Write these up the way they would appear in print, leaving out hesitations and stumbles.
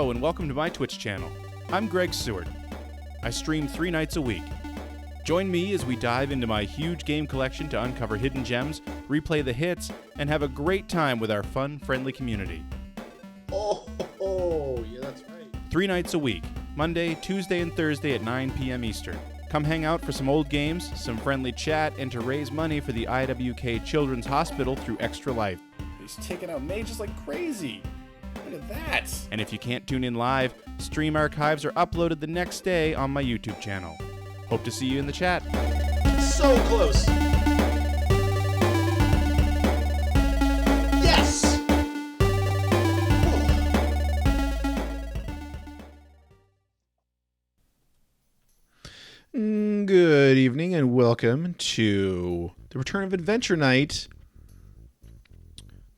Hello and welcome to my Twitch channel. I'm Greg Seward. I stream 3 nights a week. Join me as we dive into my huge game collection to uncover hidden gems, replay the hits, and have a great time with our fun, friendly community. Oh, yeah, that's right. 3 nights a week, Monday, Tuesday, and Thursday at 9 p.m. Eastern. Come hang out for some old games, some friendly chat, and to raise money for the IWK Children's Hospital through Extra Life. He's taking out mages like crazy. Look at that. And if you can't tune in live, stream archives are uploaded the next day on my YouTube channel. Hope to see you in the chat. So close. Yes! Good evening and welcome to the Return of Adventure Night.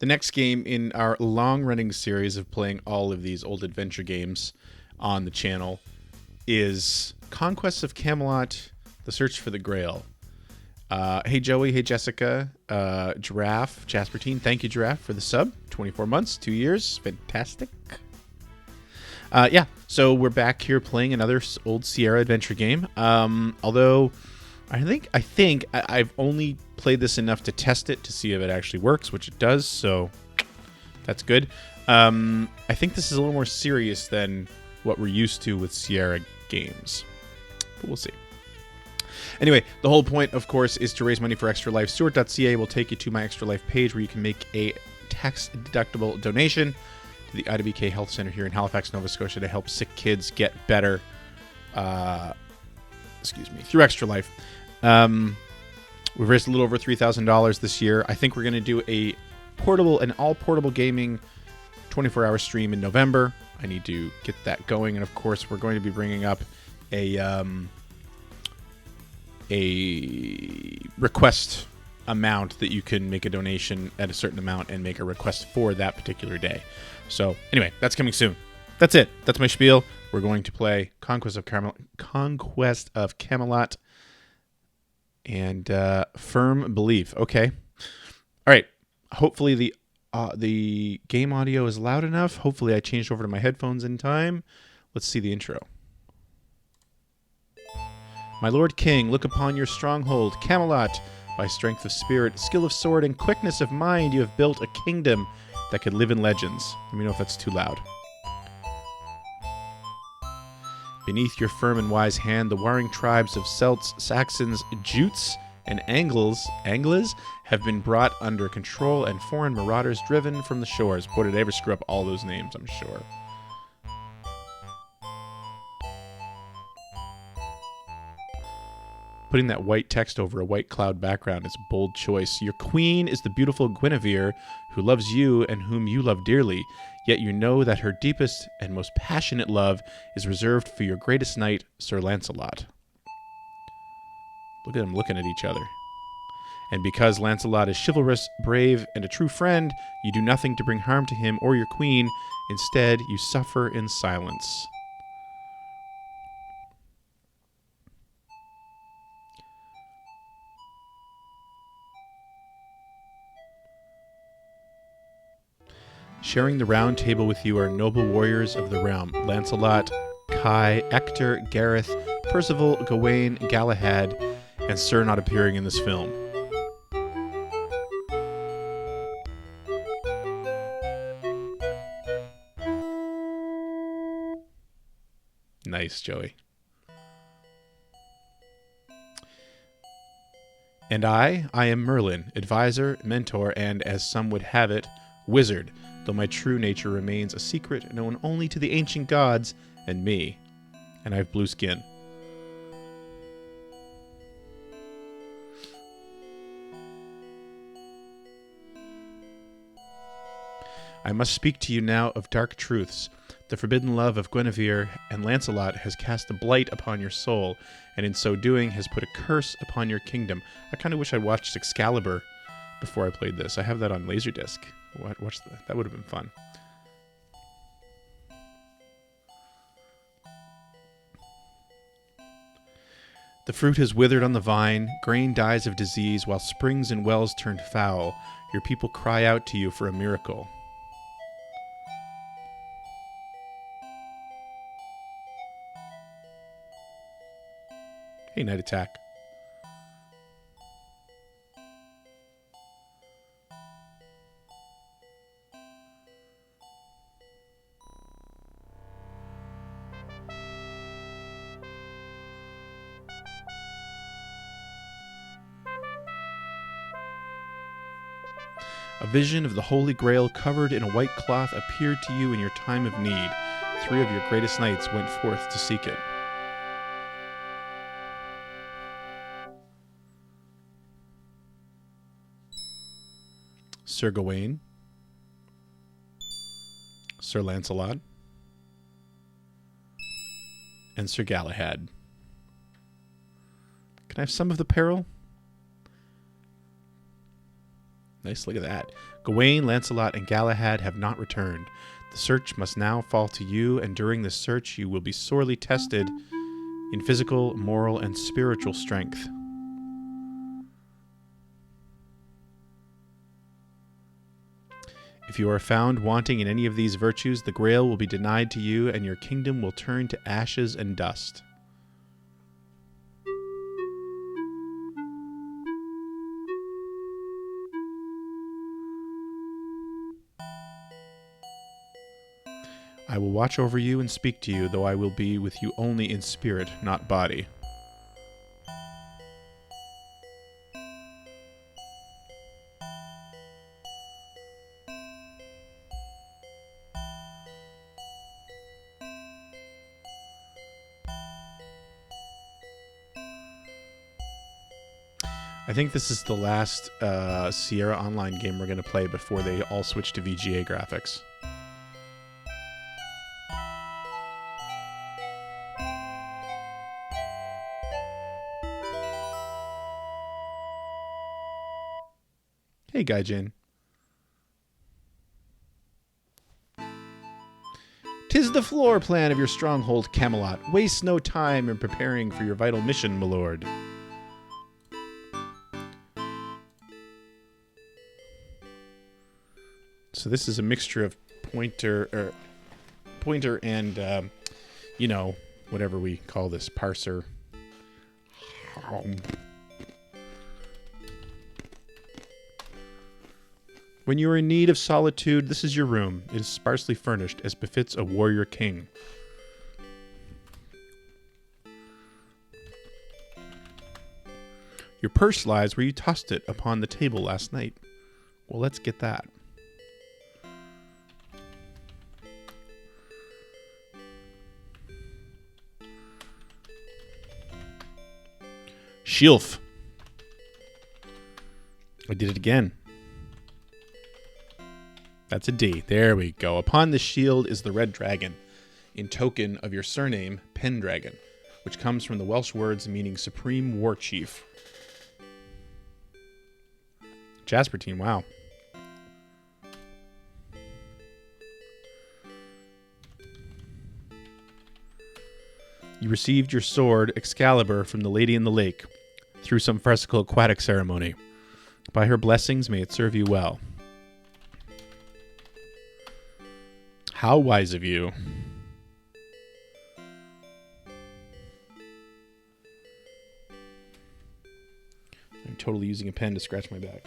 The next game in our long-running series of playing all of these old adventure games on the channel is Conquests of Camelot, The Search for the Grail. Hey Joey, hey Jessica, Giraffe, Jaspertine, thank you Giraffe for the sub. 24 months, 2 years, fantastic. Yeah, so we're back here playing another old Sierra adventure game. Although I think I've only played this enough to test it to see if it actually works, which it does, so that's good. I think this is a little more serious than what we're used to with Sierra games, but we'll see. Anyway, the whole point, of course, is to raise money for Extra Life. Stewart.ca will take you to my Extra Life page where you can make a tax-deductible donation to the IWK Health Center here in Halifax, Nova Scotia to help sick kids get better, through Extra Life. We've raised a little over $3,000 this year. I think we're going to do an all-portable gaming 24-hour stream in November. I need to get that going. And, of course, we're going to be bringing up a request amount that you can make a donation at a certain amount and make a request for that particular day. So, anyway, that's coming soon. That's it. That's my spiel. We're going to play Conquest of Camelot. And Firm Belief. Okay. All right. Hopefully the game audio is loud enough. Hopefully I changed over to my headphones in time. Let's see the intro. My Lord King, look upon your stronghold, Camelot. By strength of spirit, skill of sword, and quickness of mind, you have built a kingdom that could live in legends. Let me know if that's too loud. Beneath your firm and wise hand, the warring tribes of Celts, Saxons, Jutes, and Angles have been brought under control, and foreign marauders driven from the shores. Boy, did I ever screw up all those names, I'm sure. Putting that white text over a white cloud background is a bold choice. Your queen is the beautiful Guinevere, who loves you and whom you love dearly. Yet you know that her deepest and most passionate love is reserved for your greatest knight, Sir Lancelot. Look at them looking at each other. And because Lancelot is chivalrous, brave, and a true friend, you do nothing to bring harm to him or your queen. Instead, you suffer in silence. Sharing the round table with you are noble warriors of the realm, Lancelot, Kai, Ector, Gareth, Percival, Gawain, Galahad, and Sir not appearing in this film. Nice, Joey. And I am Merlin, advisor, mentor, and, as some would have it, wizard, though my true nature remains a secret known only to the ancient gods and me. And I have blue skin. I must speak to you now of dark truths. The forbidden love of Guinevere and Lancelot has cast a blight upon your soul, and in so doing has put a curse upon your kingdom. I kind of wish I'd watched Excalibur before I played this. I have that on Laserdisc. That would have been fun. The fruit has withered on the vine, grain dies of disease, while springs and wells turned foul. Your people cry out to you for a miracle. Hey, night attack. A vision of the Holy Grail covered in a white cloth appeared to you in your time of need. 3 of your greatest knights went forth to seek it. Sir Gawain, Sir Lancelot, and Sir Galahad. Can I have some of the peril? Nice, look at that. Gawain, Lancelot, and Galahad have not returned. The search must now fall to you, and during this search you will be sorely tested in physical, moral, and spiritual strength. If you are found wanting in any of these virtues, the Grail will be denied to you, and your kingdom will turn to ashes and dust. I will watch over you and speak to you, though I will be with you only in spirit, not body. I think this is the last Sierra Online game we're going to play before they all switch to VGA graphics. Hey, Gaijin. "'Tis the floor plan of your stronghold, Camelot. Waste no time in preparing for your vital mission, my lord." So this is a mixture of pointer and, whatever we call this, parser. When you are in need of solitude, this is your room. It is sparsely furnished, as befits a warrior king. Your purse lies where you tossed it upon the table last night. Well, let's get that. Shilf. I did it again. That's a D. There we go. Upon the shield is the red dragon, in token of your surname, Pendragon, which comes from the Welsh words meaning supreme war chief. Jasper team, wow. You received your sword, Excalibur, from the Lady in the Lake, through some farcical aquatic ceremony. By her blessings, may it serve you well. How wise of you. I'm totally using a pen to scratch my back.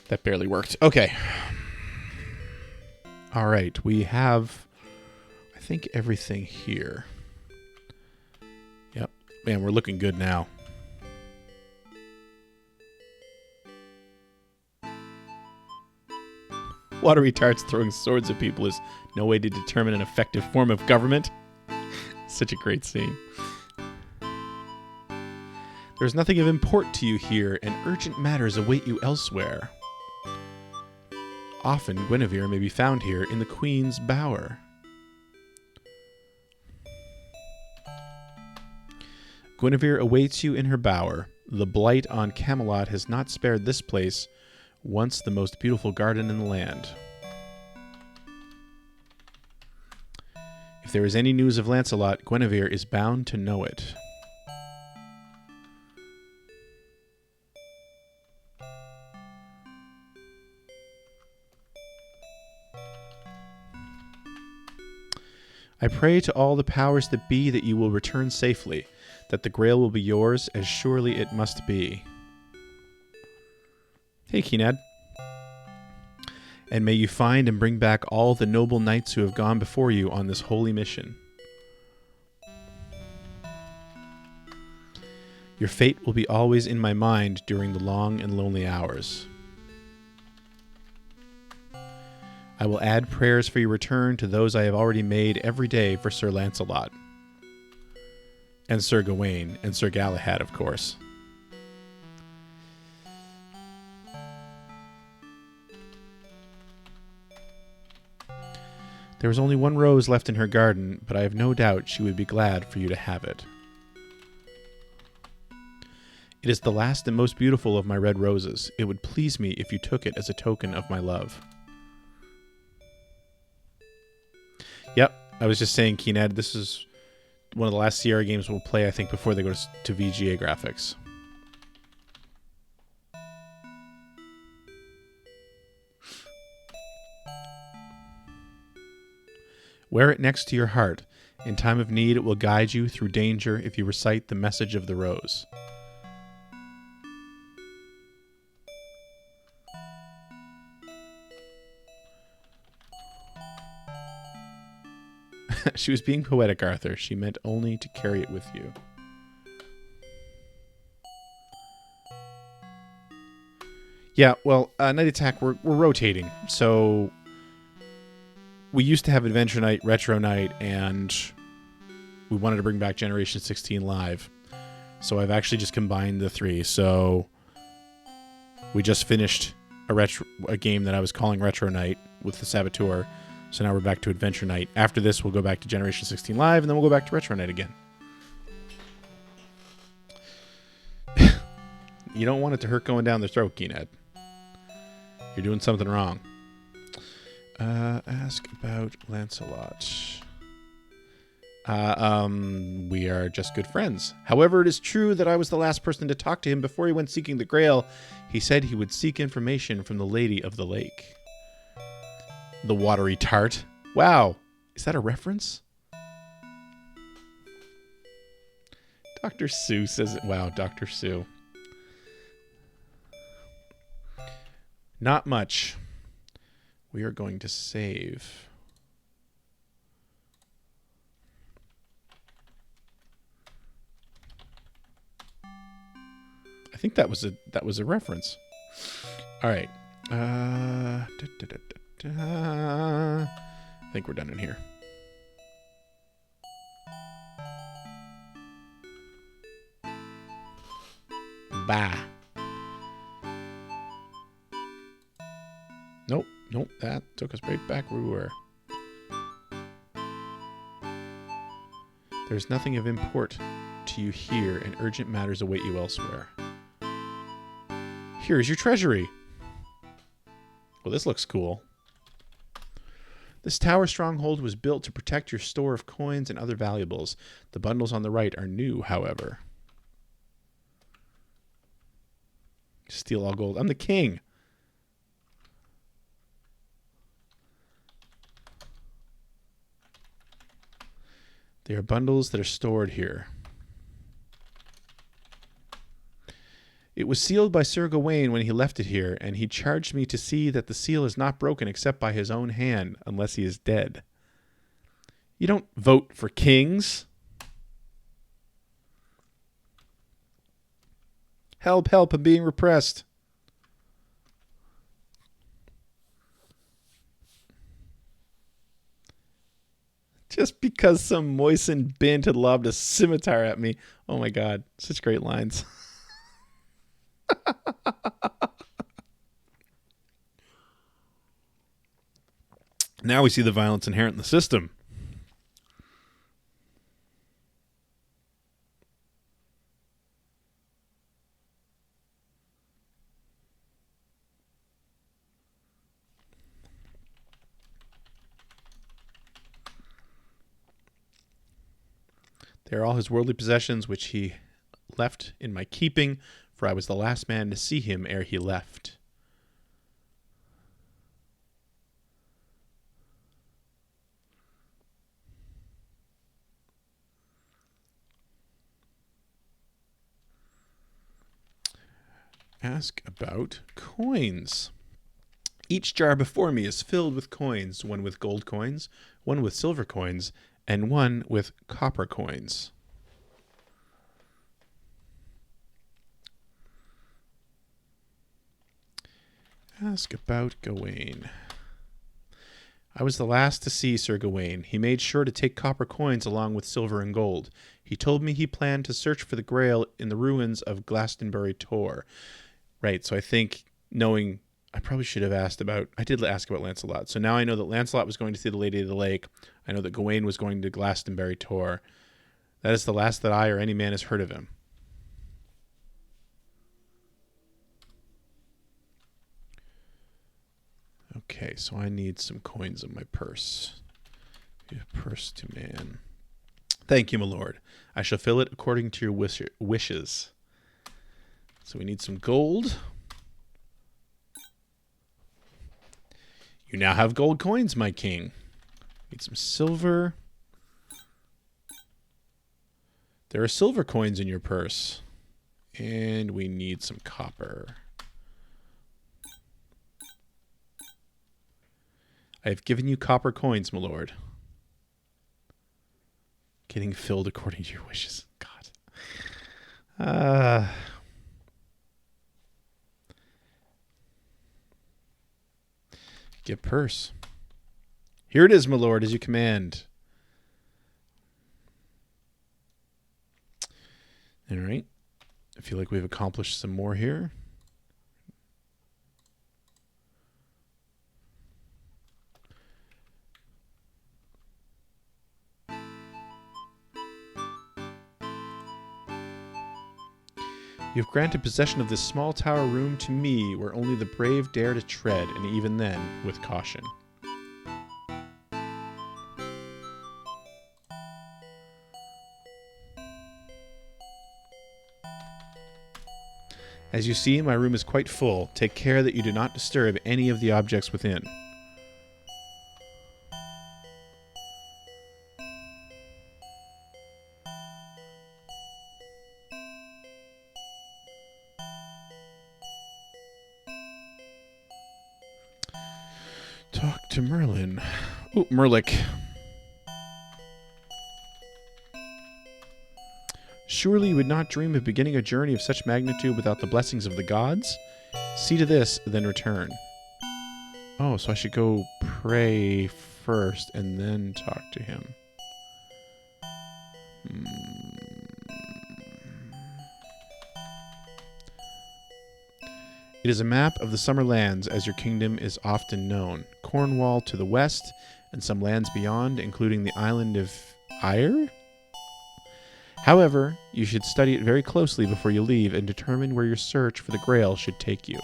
That barely worked. Okay. All right. We have, I think, everything here. Yep. Man, we're looking good now. Watery tarts throwing swords at people is no way to determine an effective form of government. Such a great scene. There's nothing of import to you here, and urgent matters await you elsewhere. Often Guinevere may be found here in the Queen's bower. Guinevere awaits you in her bower. The blight on Camelot has not spared this place, once the most beautiful garden in the land. If there is any news of Lancelot, Guinevere is bound to know it. I pray to all the powers that be that you will return safely, that the Grail will be yours as surely it must be. Hey, Keenad. And may you find and bring back all the noble knights who have gone before you on this holy mission. Your fate will be always in my mind during the long and lonely hours. I will add prayers for your return to those I have already made every day for Sir Lancelot. And Sir Gawain, and Sir Galahad, of course. There is only one rose left in her garden, but I have no doubt she would be glad for you to have it. It is the last and most beautiful of my red roses. It would please me if you took it as a token of my love. Yep, I was just saying, Keenad, this is one of the last Sierra games we'll play, I think, before they go to VGA graphics. Wear it next to your heart. In time of need, it will guide you through danger if you recite the message of the rose. She was being poetic, Arthur. She meant only to carry it with you. Yeah, well, Night Attack, we're rotating. So we used to have Adventure Night, Retro Night, and we wanted to bring back Generation 16 Live. So I've actually just combined the three. So we just finished a game that I was calling Retro Night with the Saboteur. So now we're back to Adventure Night. After this, we'll go back to Generation 16 Live, and then we'll go back to Retro Night again. You don't want it to hurt going down their throat, Keenad. You're doing something wrong. Ask about Lancelot. We are just good friends. However, it is true that I was the last person to talk to him before he went seeking the Grail. He said he would seek information from the Lady of the Lake. The watery tart. Wow. Is that a reference? Dr. Sue says it. Wow, Dr. Sue. Not much. We are going to save. I think that was a reference. All right. I think we're done in here. Bah. Nope, that took us right back where we were. There's nothing of import to you here, and urgent matters await you elsewhere. Here is your treasury. Well, this looks cool. This tower stronghold was built to protect your store of coins and other valuables. The bundles on the right are new, however. Steal all gold. I'm the king. They are bundles that are stored here. It was sealed by Sir Gawain when he left it here, and he charged me to see that the seal is not broken except by his own hand, unless he is dead. You don't vote for kings. Help, help, I'm being repressed. Just because some moistened bint had lobbed a scimitar at me. Oh my god, such great lines. Now we see the violence inherent in the system. They are all his worldly possessions, which he left in my keeping, for I was the last man to see him ere he left. Ask about coins. Each jar before me is filled with coins, one with gold coins, one with silver coins, and one with copper coins. Ask about Gawain. I was the last to see Sir Gawain. He made sure to take copper coins along with silver and gold. He told me he planned to search for the Grail in the ruins of Glastonbury Tor. Right, so I think knowing... I probably should have asked about... I did ask about Lancelot. So now I know that Lancelot was going to see the Lady of the Lake. I know that Gawain was going to Glastonbury Tor. That is the last that I or any man has heard of him. Okay, so I need some coins in my purse. Purse to man. Thank you, my lord. I shall fill it according to your wishes. So we need some gold. You now have gold coins, my king. Need some silver. There are silver coins in your purse. And we need some copper. I have given you copper coins, my lord. Getting filled according to your wishes. God. Get purse. Here it is, my lord, as you command. All right. I feel like we've accomplished some more here. You have granted possession of this small tower room to me, where only the brave dare to tread, and even then, with caution. As you see, my room is quite full. Take care that you do not disturb any of the objects within. Talk to Merlin. Ooh, Merlick. Surely you would not dream of beginning a journey of such magnitude without the blessings of the gods? See to this, then return. Oh, so I should go pray first and then talk to him. It is a map of the summer lands, as your kingdom is often known. Cornwall to the west, and some lands beyond, including the island of Ayr? However, you should study it very closely before you leave and determine where your search for the Grail should take you.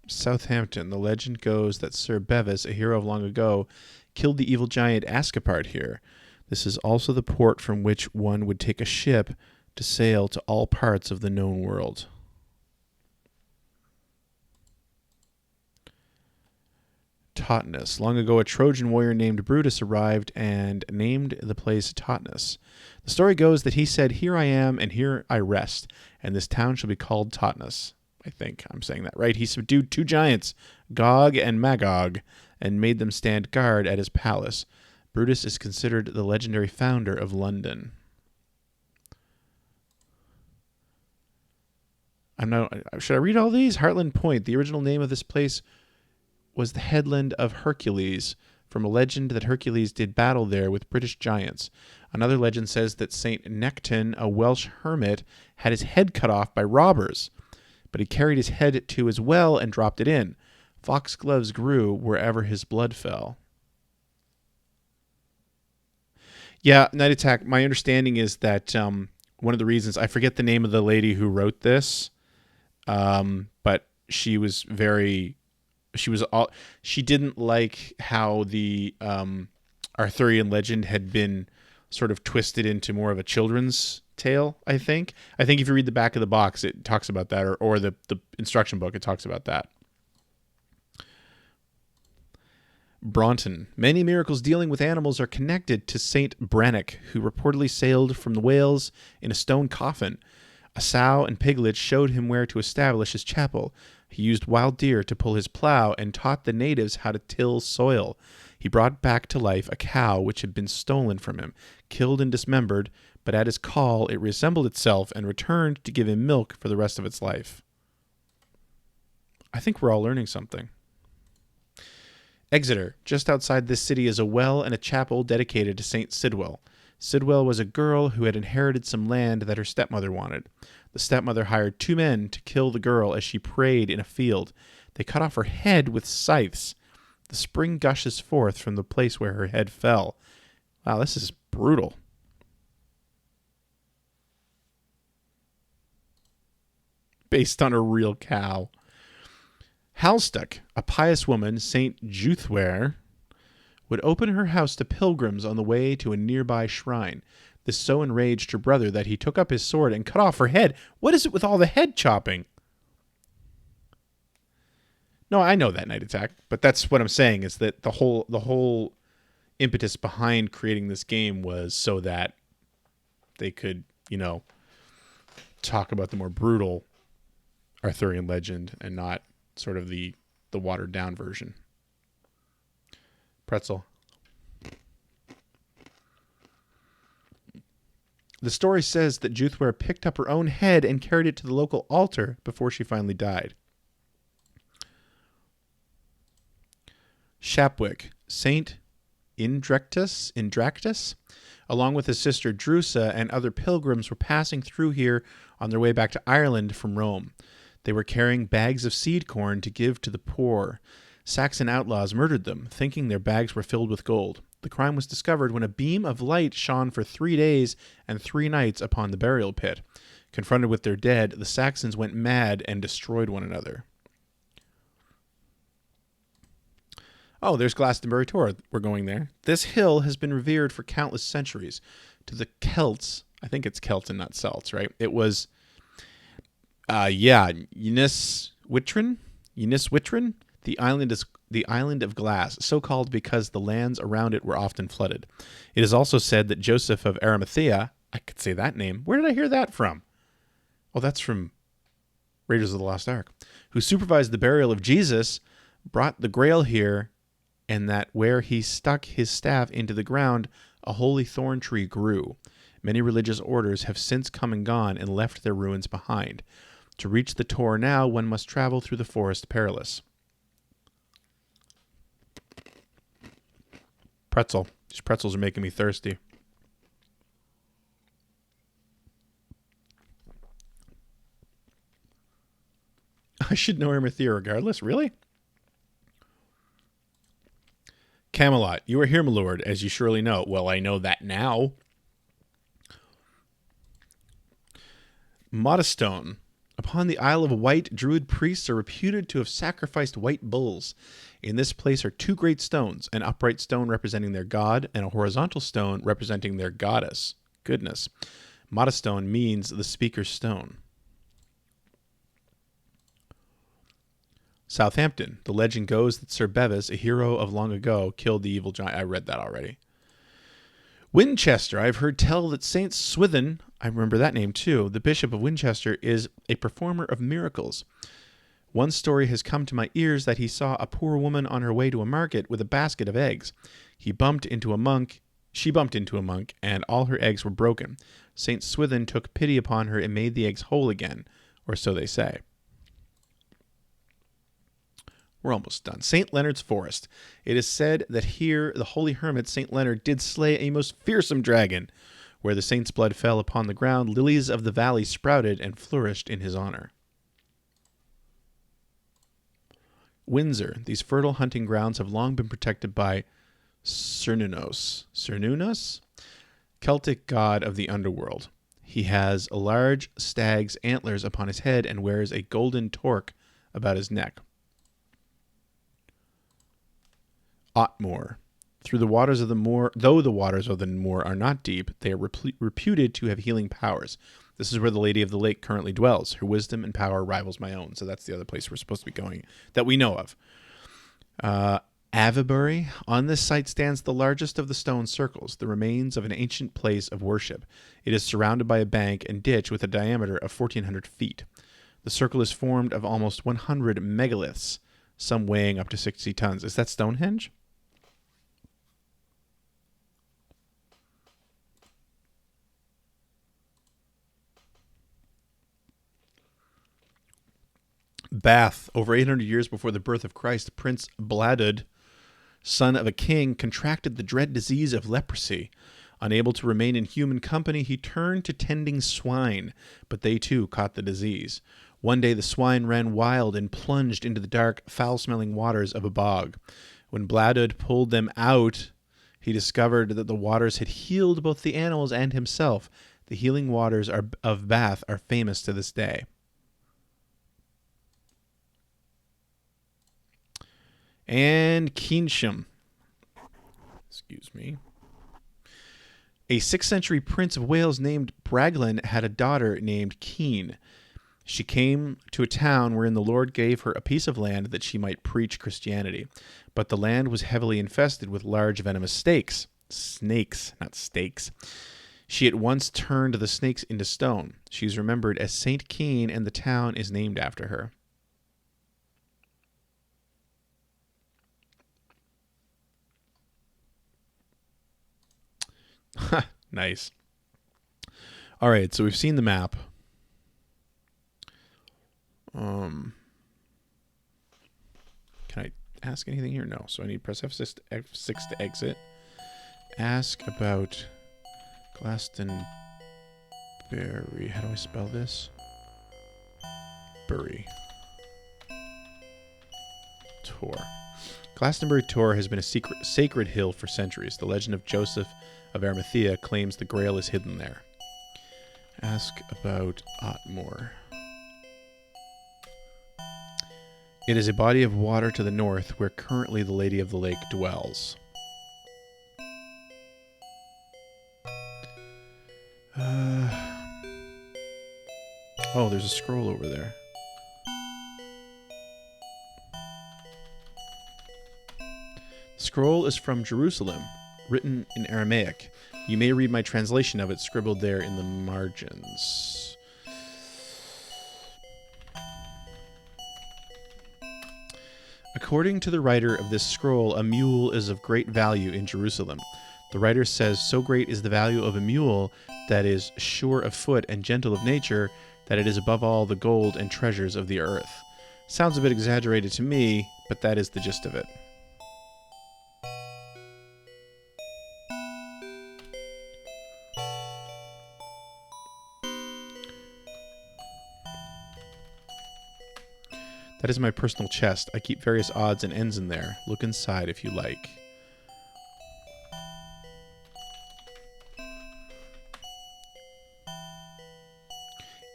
Southampton. The legend goes that Sir Bevis, a hero of long ago, killed the evil giant Ascapart here. This is also the port from which one would take a ship to sail to all parts of the known world. Totnes. Long ago, a Trojan warrior named Brutus arrived and named the place Totnes. The story goes that he said, "Here I am, and here I rest, and this town shall be called Totnes." I think I'm saying that right. He subdued two giants, Gog and Magog, and made them stand guard at his palace. Brutus is considered the legendary founder of London. Should I read all these? Heartland Point. The original name of this place was the headland of Hercules, from a legend that Hercules did battle there with British giants. Another legend says that Saint Necton, a Welsh hermit, had his head cut off by robbers, but he carried his head to his well and dropped it in. Foxgloves grew wherever his blood fell. Yeah, Night Attack, my understanding is that one of the reasons, I forget the name of the lady who wrote this, but she didn't like how the Arthurian legend had been sort of twisted into more of a children's tale, I think. I think if you read the back of the box, it talks about that, or the instruction book, it talks about that. Bronton. Many miracles dealing with animals are connected to Saint Brannock, who reportedly sailed from the Wales in a stone coffin. A sow and piglet showed him where to establish his chapel. He used wild deer to pull his plow and taught the natives how to till soil. He brought back to life a cow which had been stolen from him, killed and dismembered, but at his call it reassembled itself and returned to give him milk for the rest of its life. I think we're all learning something. Exeter. Just outside this city is a well and a chapel dedicated to St. Sidwell. Sidwell was a girl who had inherited some land that her stepmother wanted. The stepmother hired 2 men to kill the girl as she prayed in a field. They cut off her head with scythes. The spring gushes forth from the place where her head fell. Wow, this is brutal. Based on a real cow. Halstuck, a pious woman, St. Juthware, would open her house to pilgrims on the way to a nearby shrine. This so enraged her brother that he took up his sword and cut off her head. What is it with all the head chopping? No, I know that Night Attack, but that's what I'm saying is that the whole impetus behind creating this game was so that they could, talk about the more brutal Arthurian legend and not sort of the watered down version. Pretzel. The story says that Juthware picked up her own head and carried it to the local altar before she finally died. Shapwick. Saint Indractus, along with his sister Drusa and other pilgrims, were passing through here on their way back to Ireland from Rome. They were carrying bags of seed corn to give to the poor. Saxon outlaws murdered them, thinking their bags were filled with gold. The crime was discovered when a beam of light shone for 3 days and 3 nights upon the burial pit. Confronted with their dead, the Saxons went mad and destroyed one another. Oh, there's Glastonbury Tor. We're going there. This hill has been revered for countless centuries. To the Celts, I think it's Celts and not Celts, right? It was, Ynys Witrin. The island of glass, so called because the lands around it were often flooded. It is also said that Joseph of Arimathea, I could say that name. Where did I hear that from? Oh, that's from Raiders of the Lost Ark. Who supervised the burial of Jesus, brought the Grail here, and that where he stuck his staff into the ground, a holy thorn tree grew. Many religious orders have since come and gone and left their ruins behind. To reach the Tor now, one must travel through the forest perilous. Pretzel. These pretzels are making me thirsty. I should know Arimathea regardless. Really? Camelot. You are here, my lord, as you surely know. Well, I know that now. Modestone. Upon the Isle of Wight, Druid priests are reputed to have sacrificed white bulls. In this place are 2 great stones, an upright stone representing their god and a horizontal stone representing their goddess. Goodness. Modestone means the speaker's stone. Southampton. The legend goes that Sir Bevis, a hero of long ago, killed the evil giant. I read that already. Winchester. I've heard tell that Saint Swithin, I remember that name too, the Bishop of Winchester, is a performer of miracles. One story has come to my ears that he saw a poor woman on her way to a market with a basket of eggs. She bumped into a monk, and all her eggs were broken. Saint Swithin took pity upon her and made the eggs whole again, or so they say. We're almost done. St. Leonard's Forest. It is said that here the holy hermit St. Leonard did slay a most fearsome dragon. Where the saint's blood fell upon the ground, lilies of the valley sprouted and flourished in his honor. Windsor. These fertile hunting grounds have long been protected by Cernunnos, Celtic god of the underworld. He has a large stag's antlers upon his head and wears a golden torque about his neck. Otmore. Through the waters of the moor, though the waters of the moor are not deep, they are reputed to have healing powers. This is where the Lady of the Lake currently dwells. Her wisdom and power rivals my own. So that's the other place we're supposed to be going that we know of. Avebury. On this site stands the largest of the stone circles, the remains of an ancient place of worship. It is surrounded by a bank and ditch with a diameter of 1,400 feet. The circle is formed of almost 100 megaliths, some weighing up to 60 tons. Is that Stonehenge? Bath. Over 800 years before the birth of Christ, Prince Bladud, son of a king, contracted the dread disease of leprosy. Unable to remain in human company, he turned to tending swine, but they too caught the disease. One day the swine ran wild and plunged into the dark, foul-smelling waters of a bog. When Bladud pulled them out, he discovered that the waters had healed both the animals and himself. The healing waters of Bath are famous to this day. And Keynsham. Excuse me. A 6th century prince of Wales named Raglan had a daughter named Keen. She came to a town wherein the Lord gave her a piece of land that she might preach Christianity. But the land was heavily infested with large venomous snakes. Snakes, not steaks. She at once turned the snakes into stone. She is remembered as Saint Keen, and the town is named after her. Nice. All right, so we've seen the map. Can I ask anything here? No. So I need to press F6 to exit. Ask about Glastonbury. How do I spell this? Bury. Tor. Glastonbury Tor has been a sacred hill for centuries. The legend of Joseph of Arimathea claims the Grail is hidden there. Ask about Otmore. It is a body of water to the north where currently the Lady of the Lake dwells. Oh, there's a scroll over there. The scroll is from Jerusalem, written in Aramaic. You may read my translation of it scribbled there in the margins. According to the writer of this scroll, a mule is of great value in Jerusalem. The writer says, so great is the value of a mule that is sure of foot and gentle of nature, that it is above all the gold and treasures of the earth. Sounds a bit exaggerated to me, but that is the gist of it. That is my personal chest. I keep various odds and ends in there. Look inside if you like.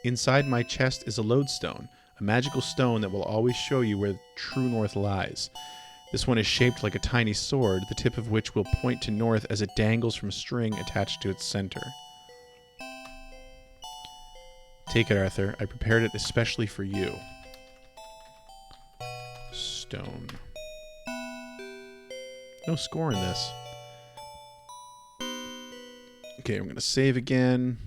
Inside my chest is a lodestone, a magical stone that will always show you where true north lies. This one is shaped like a tiny sword, the tip of which will point to north as it dangles from a string attached to its center. Take it, Arthur. I prepared it especially for you. Stone. No score in this. Okay, I'm going to save again.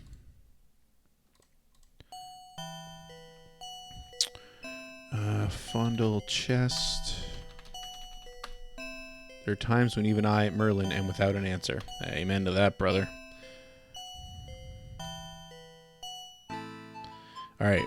Fondle chest. There are times when even I, Merlin, am without an answer. Amen to that, brother. All right.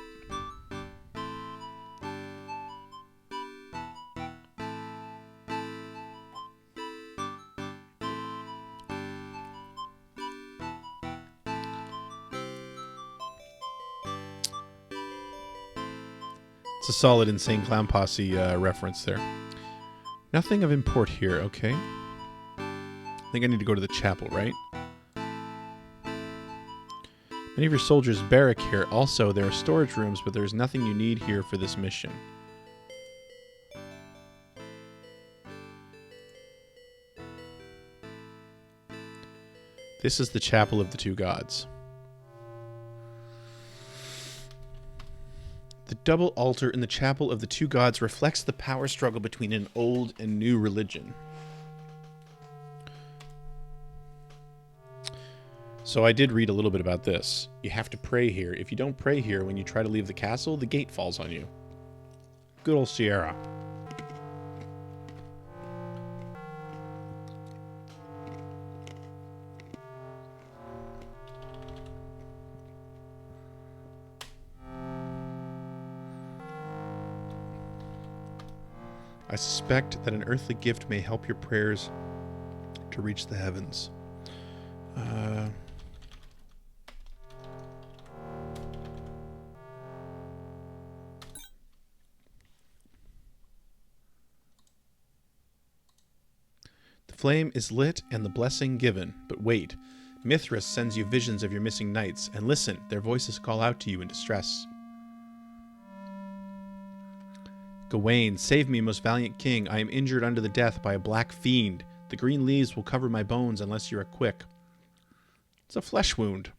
It's a solid Insane Clown Posse reference there. Nothing of import here, okay. I think I need to go to the chapel, right? Many of your soldiers barrack here. Also, there are storage rooms, but there's nothing you need here for this mission. This is the Chapel of the Two Gods. The double altar in the Chapel of the Two Gods reflects the power struggle between an old and new religion. So I did read a little bit about this. You have to pray here. If you don't pray here when you try to leave the castle, the gate falls on you. Good old Sierra. I suspect that an earthly gift may help your prayers to reach the heavens. The flame is lit and the blessing given, but wait. Mithras sends you visions of your missing knights, and listen, their voices call out to you in distress. Gawain, save me, most valiant king. I am injured unto the death by a black fiend. The green leaves will cover my bones unless you are quick. It's a flesh wound.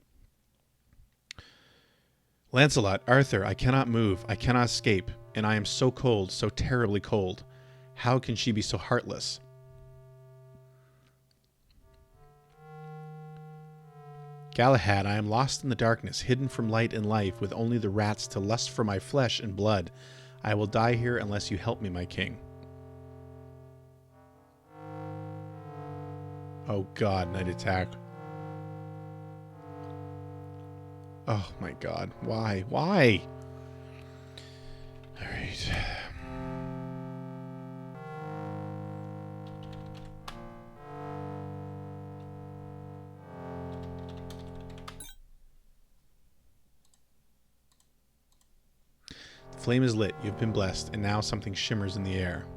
Lancelot, Arthur, I cannot move. I cannot escape. And I am so cold, so terribly cold. How can she be so heartless? Galahad, I am lost in the darkness, hidden from light and life, with only the rats to lust for my flesh and blood. I will die here unless you help me, my king. Oh god, night attack. Oh my god, why? Why? Alright. The flame is lit, you've been blessed, and now something shimmers in the air.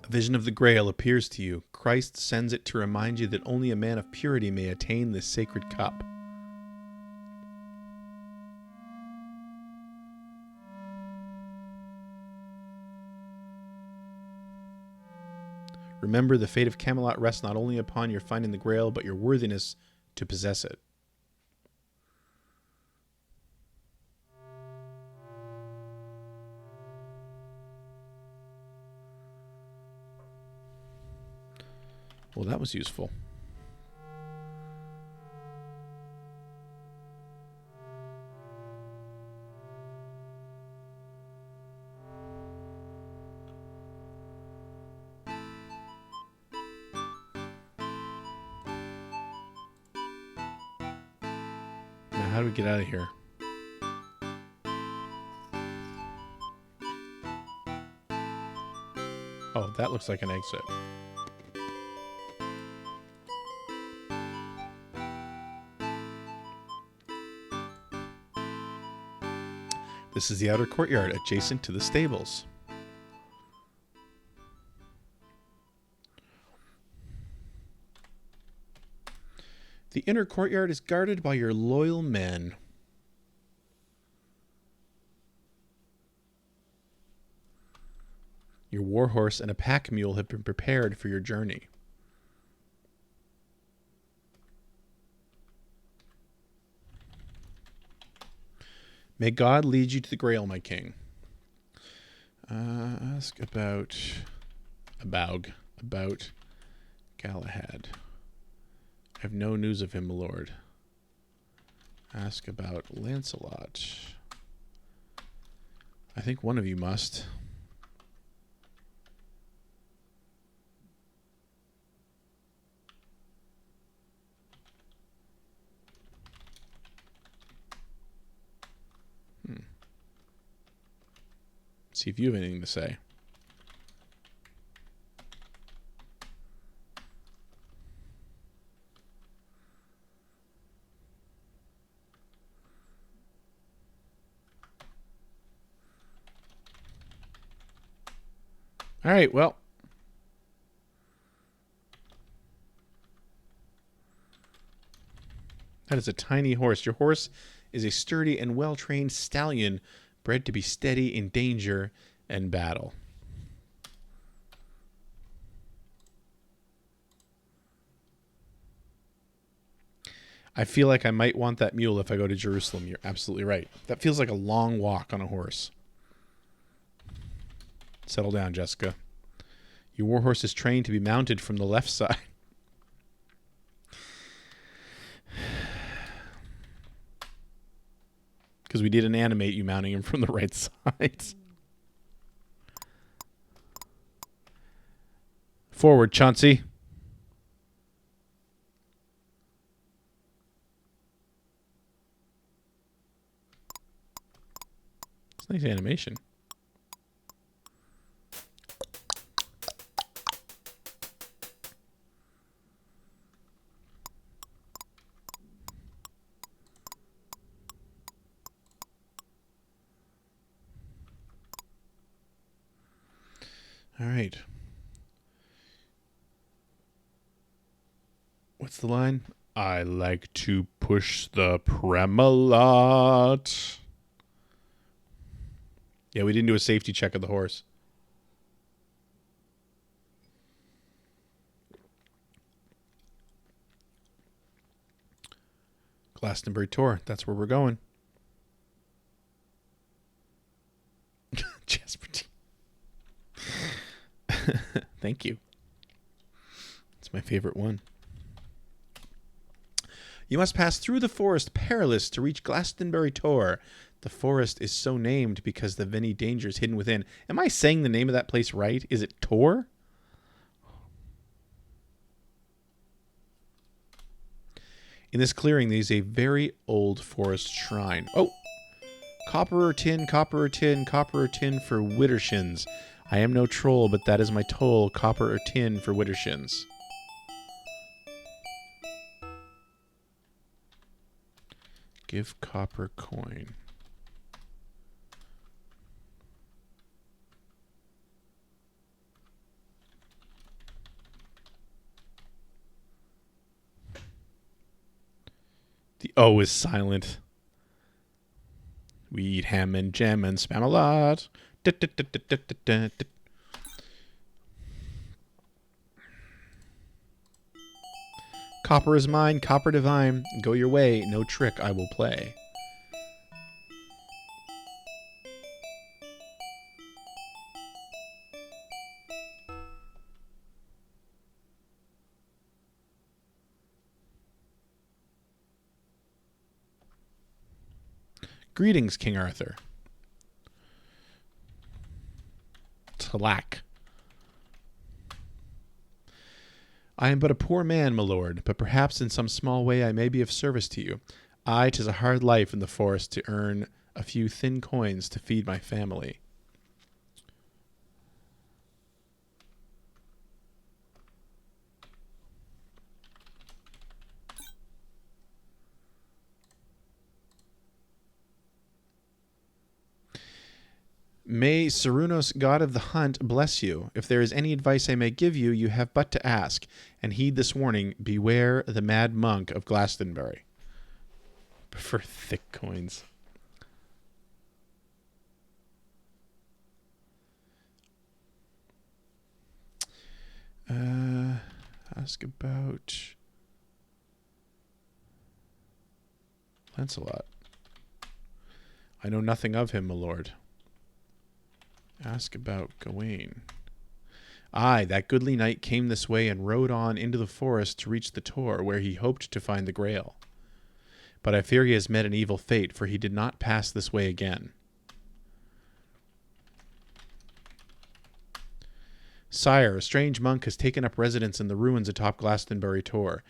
A vision of the Grail appears to you. Christ sends it to remind you that only a man of purity may attain this sacred cup. Remember, the fate of Camelot rests not only upon your finding the Grail, but your worthiness to possess it. Well, that was useful. Now, how do we get out of here? Oh, that looks like an exit. This is the outer courtyard adjacent to the stables. The inner courtyard is guarded by your loyal men. Your warhorse and a pack mule have been prepared for your journey. May God lead you to the Grail, my king. Ask about Galahad. I have no news of him, my lord. Ask about Lancelot. I think one of you must. See if you have anything to say. All right, well. That is a tiny horse. Your horse is a sturdy and well-trained stallion, bred to be steady in danger and battle. I feel like I might want that mule if I go to Jerusalem. You're absolutely right. That feels like a long walk on a horse. Settle down, Jessica. Your warhorse is trained to be mounted from the left side. Because we didn't animate you mounting him from the right side. Forward, Chauncey. It's nice animation. All right. What's the line? I like to push the Camelot. Yeah, we didn't do a safety check of the horse. Glastonbury Tor. That's where we're going. Jasper. Thank you. It's my favorite one. You must pass through the forest perilous to reach Glastonbury Tor. The forest is so named because of many dangers hidden within. Am I saying the name of that place right? Is it Tor? In this clearing, there is a very old forest shrine. Oh! Copper or tin, copper or tin, copper or tin for widdershins. I am no troll, but that is my toll. Copper or tin for widdershins. Give copper coin. The O is silent. We eat ham and jam and spam a lot. Copper is mine, copper divine. Go your way, no trick I will play. Greetings, King Arthur. Talack. I am but a poor man, my lord, but perhaps in some small way I may be of service to you. Aye, 'tis a hard life in the forest to earn a few thin coins to feed my family. May Cernunnos, god of the hunt, bless you. If there is any advice I may give you, you have but to ask. And heed this warning, beware the mad monk of Glastonbury. Prefer thick coins. Ask about Lancelot. I know nothing of him, my lord. Ask about Gawain. Aye, that goodly knight came this way and rode on into the forest to reach the Tor, where he hoped to find the Grail. But I fear he has met an evil fate, for he did not pass this way again. Sire, a strange monk has taken up residence in the ruins atop Glastonbury Tor.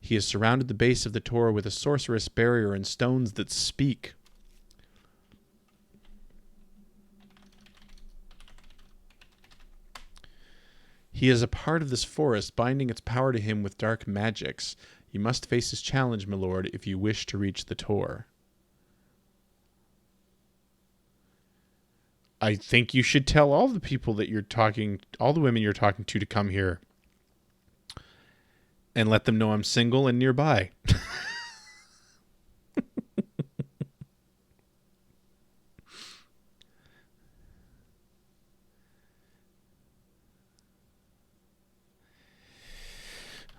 He has surrounded the base of the Tor with a sorcerous barrier and stones that speak. He is a part of this forest, binding its power to him with dark magics. You must face his challenge, my lord, if you wish to reach the Tor. I think you should tell all the people that you're talking, all the women you're talking to come here. And let them know I'm single and nearby.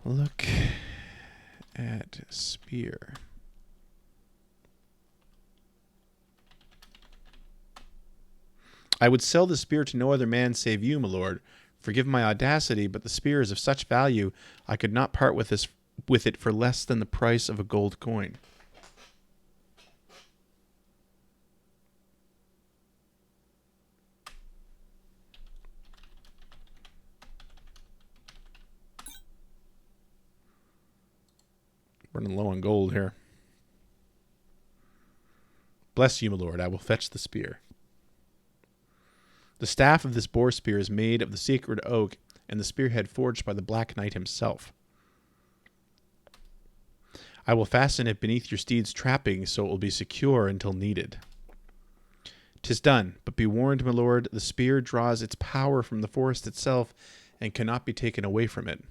Look at Great spear. I would sell the spear to no other man save you, my lord. Forgive my audacity, but the spear is of such value I could not part with it for less than the price of a gold coin. Running low on gold here. Bless you, my lord. I will fetch the spear. The staff of this boar spear is made of the sacred oak, and the spearhead forged by the Black Knight himself. I will fasten it beneath your steed's trappings, so it will be secure until needed. 'Tis done, but be warned, my lord, the spear draws its power from the forest itself, and cannot be taken away from it.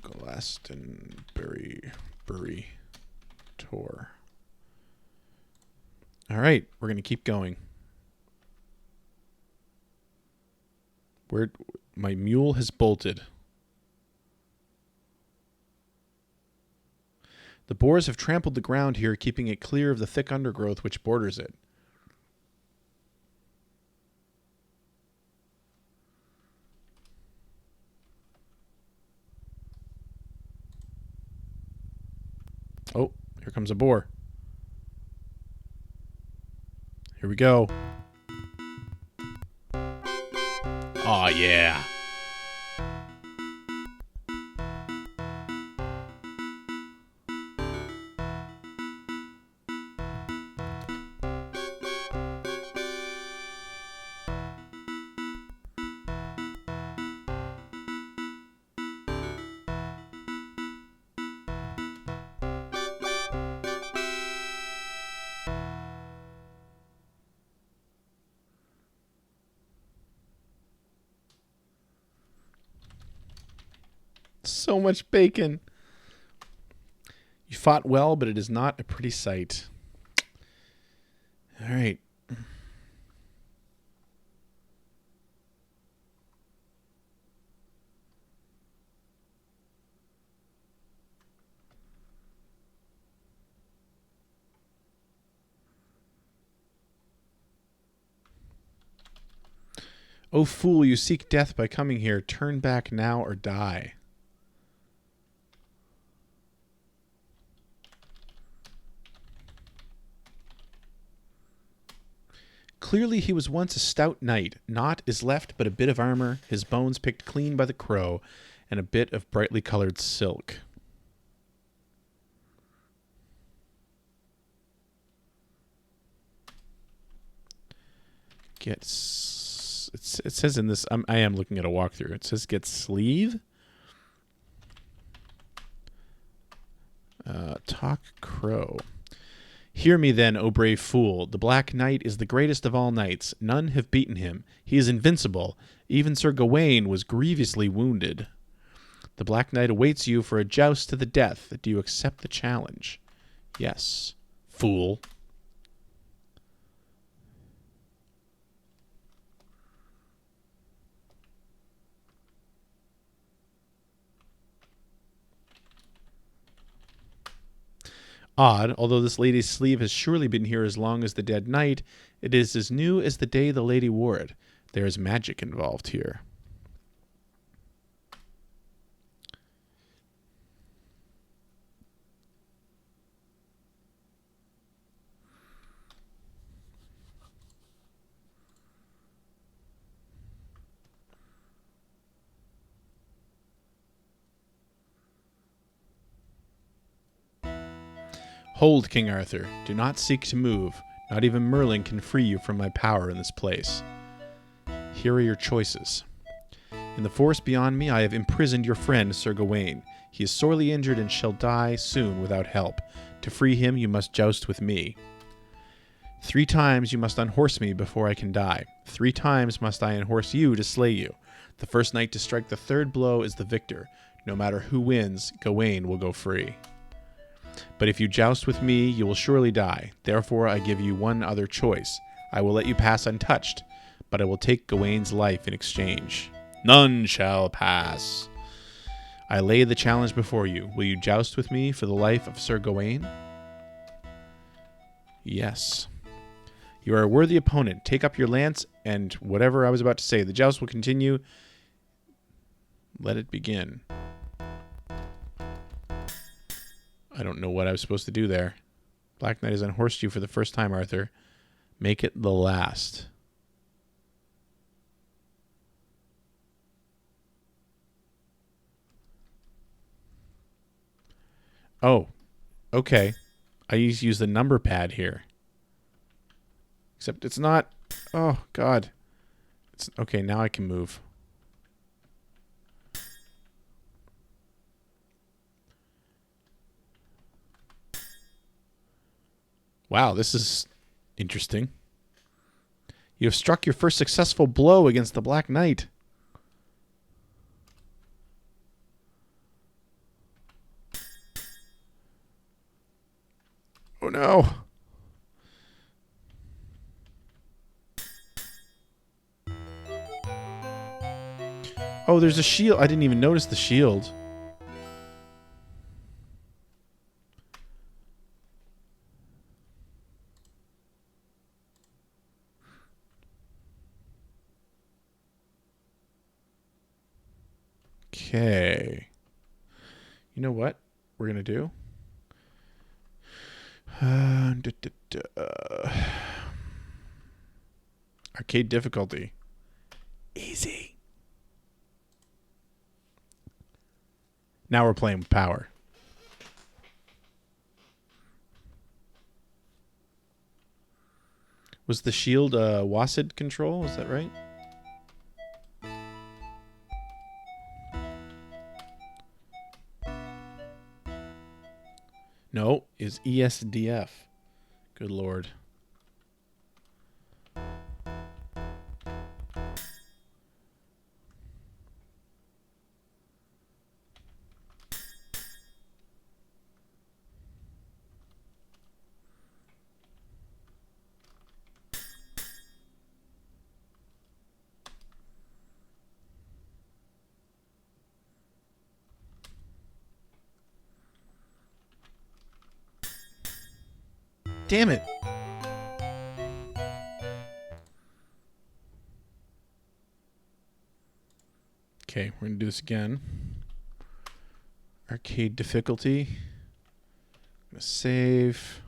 Glastonbury Tor. All right, we're going to keep going. Where my mule has bolted. The boars have trampled the ground here, keeping it clear of the thick undergrowth which borders it. Oh, here comes a boar. Here we go. Aw, yeah. So much bacon. You fought well, but it is not a pretty sight. All right. O fool, you seek death by coming here. Turn back now or die. Clearly he was once a stout knight. Naught is left but a bit of armor, his bones picked clean by the crow, and a bit of brightly colored silk. It says in this, I am looking at a walkthrough, it says get sleeve. Talk crow. Hear me then, O brave fool. The Black Knight is the greatest of all knights. None have beaten him. He is invincible. Even Sir Gawain was grievously wounded. The Black Knight awaits you for a joust to the death. Do you accept the challenge? Yes. Fool. Odd, although this lady's sleeve has surely been here as long as the dead knight, it is as new as the day the lady wore it. There is magic involved here. Hold, King Arthur. Do not seek to move. Not even Merlin can free you from my power in this place. Here are your choices. In the forest beyond me, I have imprisoned your friend, Sir Gawain. He is sorely injured and shall die soon without help. To free him, you must joust with me. 3 times you must unhorse me before I can die. 3 times must I unhorse you to slay you. The first knight to strike the 3rd blow is the victor. No matter who wins, Gawain will go free. But if you joust with me, you will surely die. Therefore, I give you one other choice. I will let you pass untouched, but I will take Gawain's life in exchange. None shall pass. I lay the challenge before you. Will you joust with me for the life of Sir Gawain? Yes. You are a worthy opponent. Take up your lance and whatever I was about to say. The joust will continue. Let it begin. I don't know what I was supposed to do there. Black Knight has unhorsed you for the first time, Arthur. Make it the last. Oh, okay. I use the number pad here. Except it's not... Oh, God. It's okay, now I can move. Wow, this is interesting. You have struck your first successful blow against the Black Knight. Oh no. Oh, there's a shield. I didn't even notice the shield. Okay. You know what we're going to do? Arcade difficulty. Easy. Now we're playing with power. Was the shield WASD control? Is that right? No, is ESDF. Good Lord. Damn it. Okay, we're going to do this again. Arcade difficulty. I'm going to save.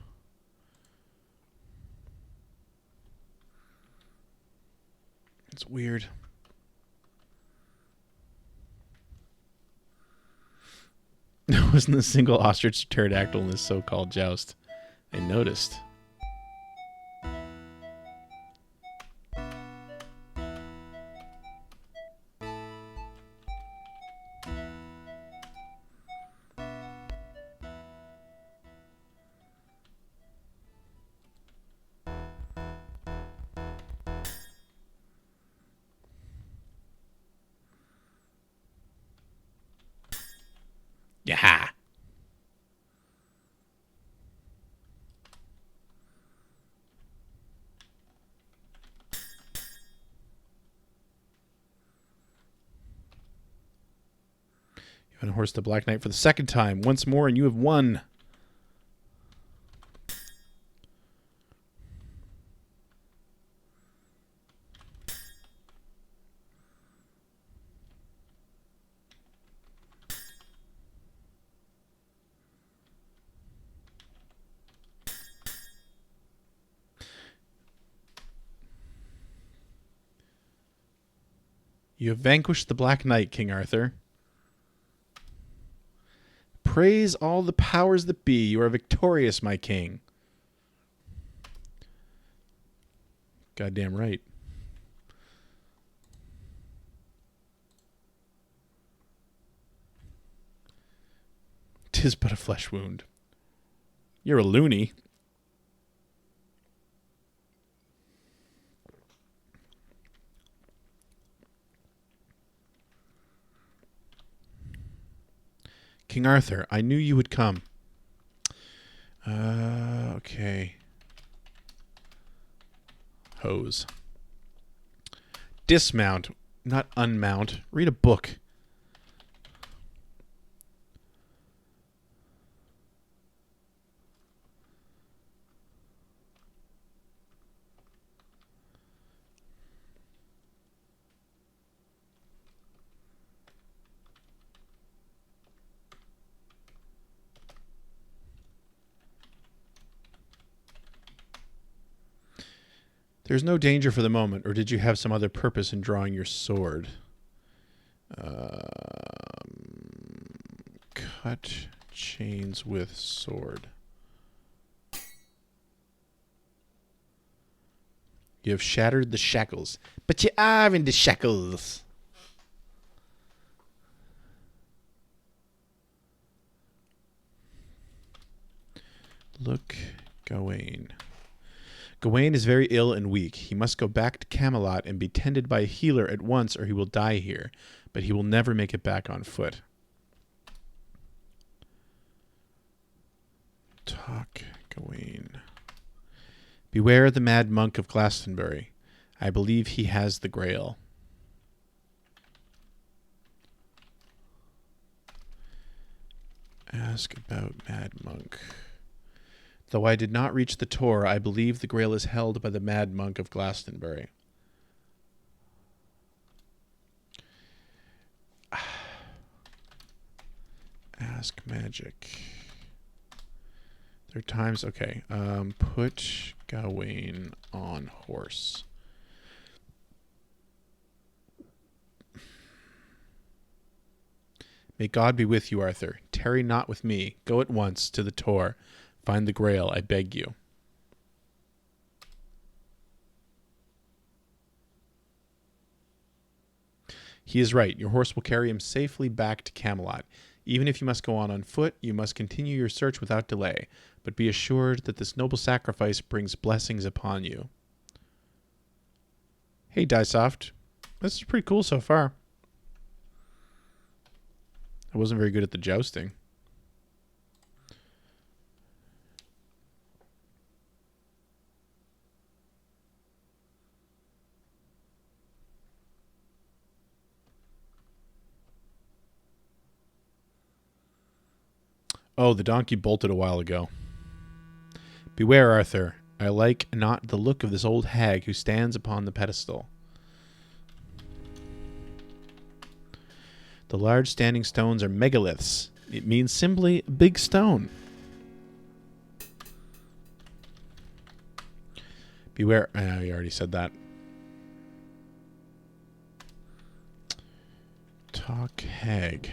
It's weird. There wasn't a single ostrich or pterodactyl in this so-called joust. I noticed. Yeah. You unhorsed the Black Knight for the second time. Once more, and you have won. You have vanquished the Black Knight, King Arthur. Praise all the powers that be. You are victorious, my king. Goddamn right. 'Tis but a flesh wound. You're a loony. King Arthur, I knew you would come. Okay. Hose. Dismount, not unmount. Read a book. There's no danger for the moment, or did you have some other purpose in drawing your sword? Cut chains with sword. You have shattered the shackles, but you are in the shackles. Look, Gawain. Gawain is very ill and weak. He must go back to Camelot and be tended by a healer at once, or he will die here. But he will never make it back on foot. Talk, Gawain. Beware the mad monk of Glastonbury. I believe he has the Grail. Ask about mad monk. Though I did not reach the Tor, I believe the Grail is held by the mad monk of Glastonbury. Ask magic. There are times... Okay. Put Gawain on horse. May God be with you, Arthur. Tarry not with me. Go at once to the Tor. Find the Grail, I beg you. He is right. Your horse will carry him safely back to Camelot. Even if you must go on foot, you must continue your search without delay. But be assured that this noble sacrifice brings blessings upon you. Hey, Diesoft. This is pretty cool so far. I wasn't very good at the jousting. Oh, the donkey bolted a while ago. Beware, Arthur. I like not the look of this old hag who stands upon the pedestal. The large standing stones are megaliths. It means simply big stone. Beware. Oh, you already said that. Talk hag.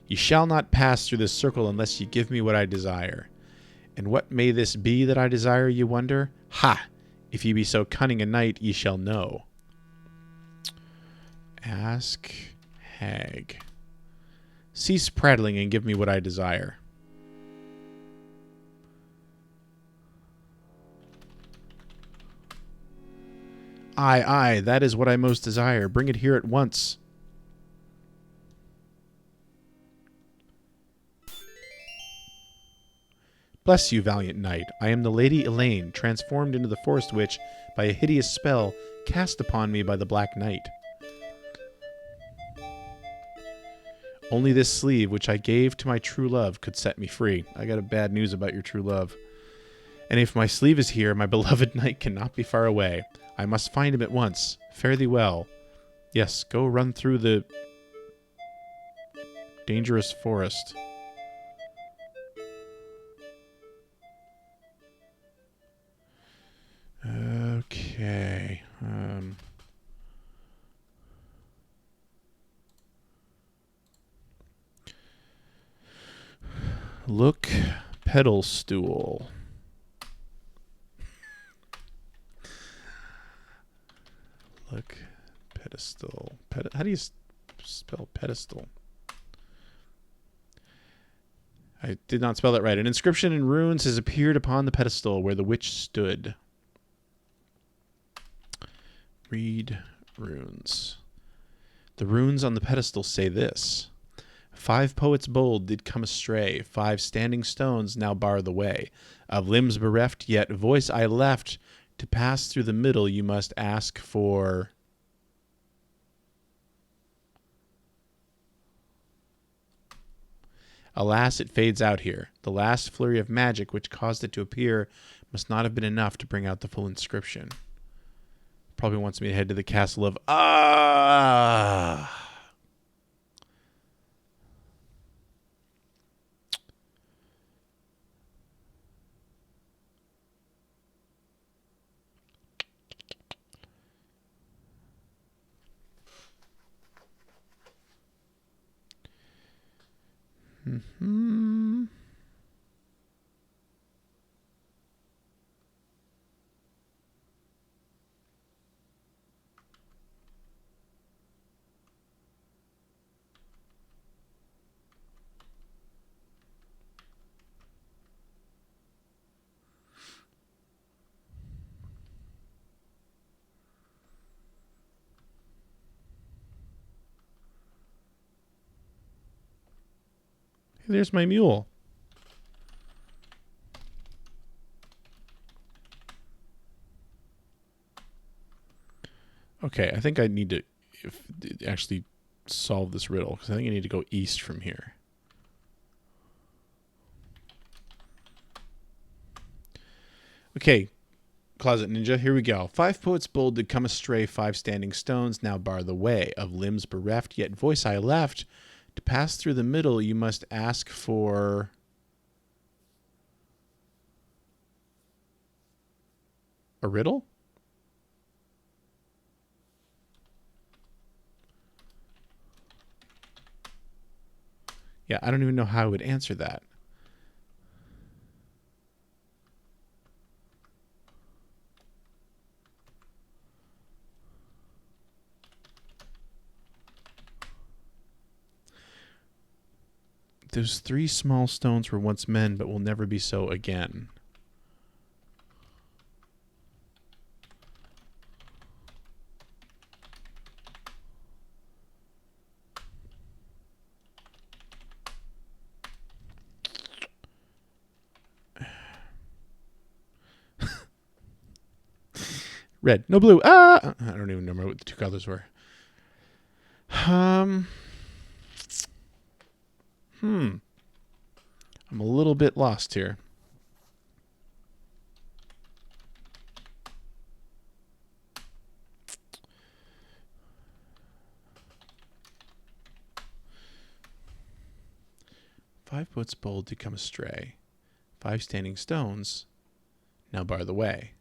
Ye shall not pass through this circle unless ye give me what I desire. And what may this be that I desire, ye wonder? Ha! If ye be so cunning a knight, ye shall know. Ask hag. Cease prattling and give me what I desire. Aye, aye, that is what I most desire. Bring it here at once. Bless you, valiant knight. I am the Lady Elaine, transformed into the forest witch by a hideous spell cast upon me by the Black Knight. Only this sleeve, which I gave to my true love, could set me free. I got a bad news about your true love. And if my sleeve is here, my beloved knight cannot be far away. I must find him at once. Fare thee well. Yes, go run through the dangerous forest. Okay. Look, pedal stool. Look, pedestal. How do you spell pedestal? I did not spell that right. An inscription in runes has appeared upon the pedestal where the witch stood. Read runes. The runes on the pedestal say this. 5 poets bold did come astray. 5 standing stones now bar the way. Of limbs bereft, yet voice I left. To pass through the middle, you must ask for... Alas, it fades out here. The last flurry of magic which caused it to appear must not have been enough to bring out the full inscription. Probably wants me to head to the castle of... There's my mule. Okay, I think I need to actually solve this riddle, because I think I need to go east from here. Okay, Closet Ninja, here we go. 5 poets bold did come astray, 5 standing stones now bar the way. Of limbs bereft, yet voice I left. To pass through the middle, you must ask for... a riddle? Yeah, I don't even know how I would answer that. Those 3 small stones were once men, but will never be so again. Red, no blue. Ah! I don't even remember what the 2 colors were. I'm a little bit lost here. Five poets bold to come astray. 5 standing stones now bar the way.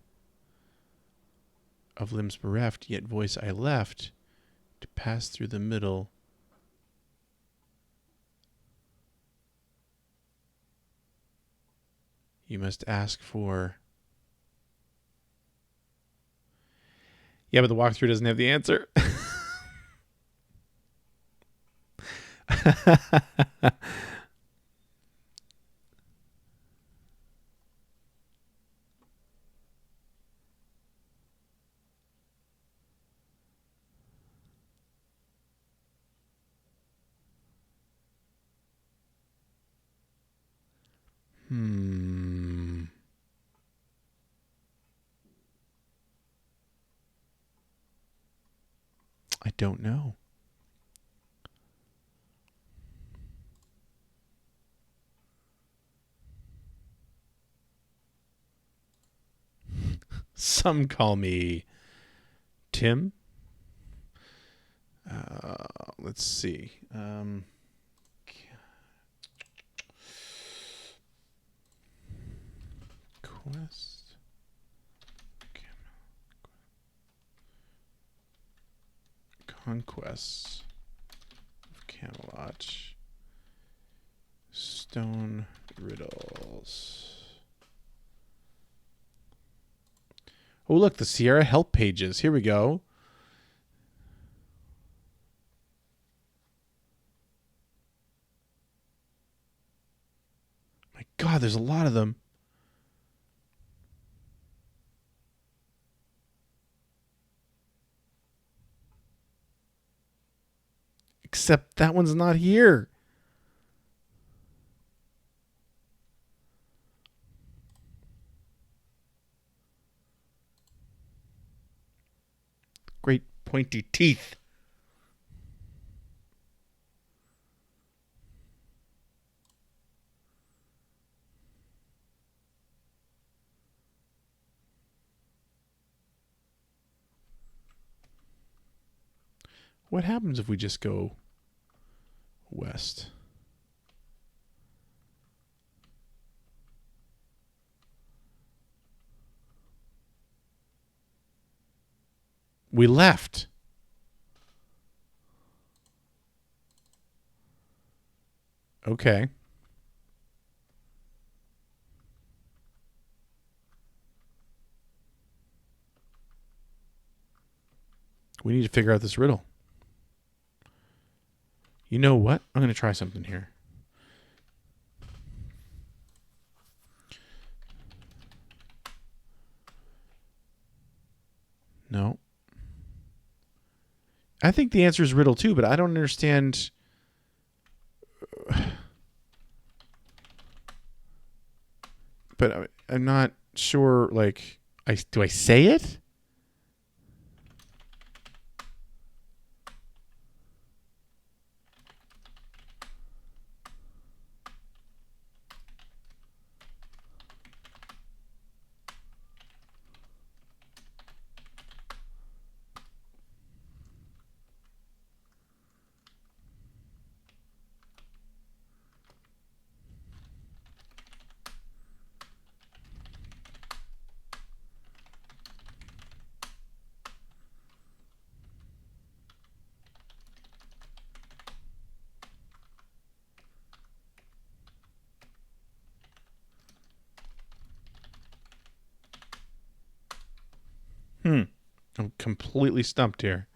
Of limbs bereft, yet voice I left. To pass through the middle. You must ask for... Yeah, but the walkthrough doesn't have the answer. I don't know. Some call me Tim. Let's see. Conquests of Camelot. Stone riddles. Oh, look, the Sierra help pages. Here we go. My God, there's a lot of them. Except that one's not here. great pointy teeth. What happens if we just go west? We left. Okay. We need to figure out this riddle. You know what? I'm going to try something here. No. I think the answer is riddle too, but I don't understand. But I'm not sure. Like, do I say it? I'm completely stumped here.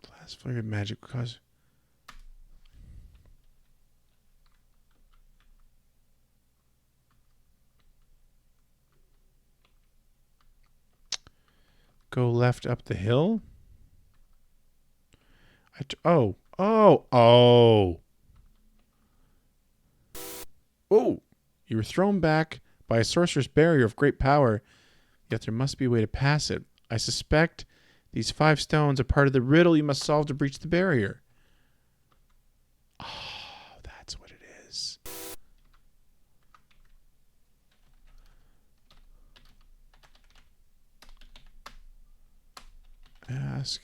Glass flavored magic cause. Go left up the hill. Oh. Oh, you were thrown back by a sorcerer's barrier of great power, yet there must be a way to pass it. I suspect these 5 stones are part of the riddle you must solve to breach the barrier. Oh, that's what it is. Ask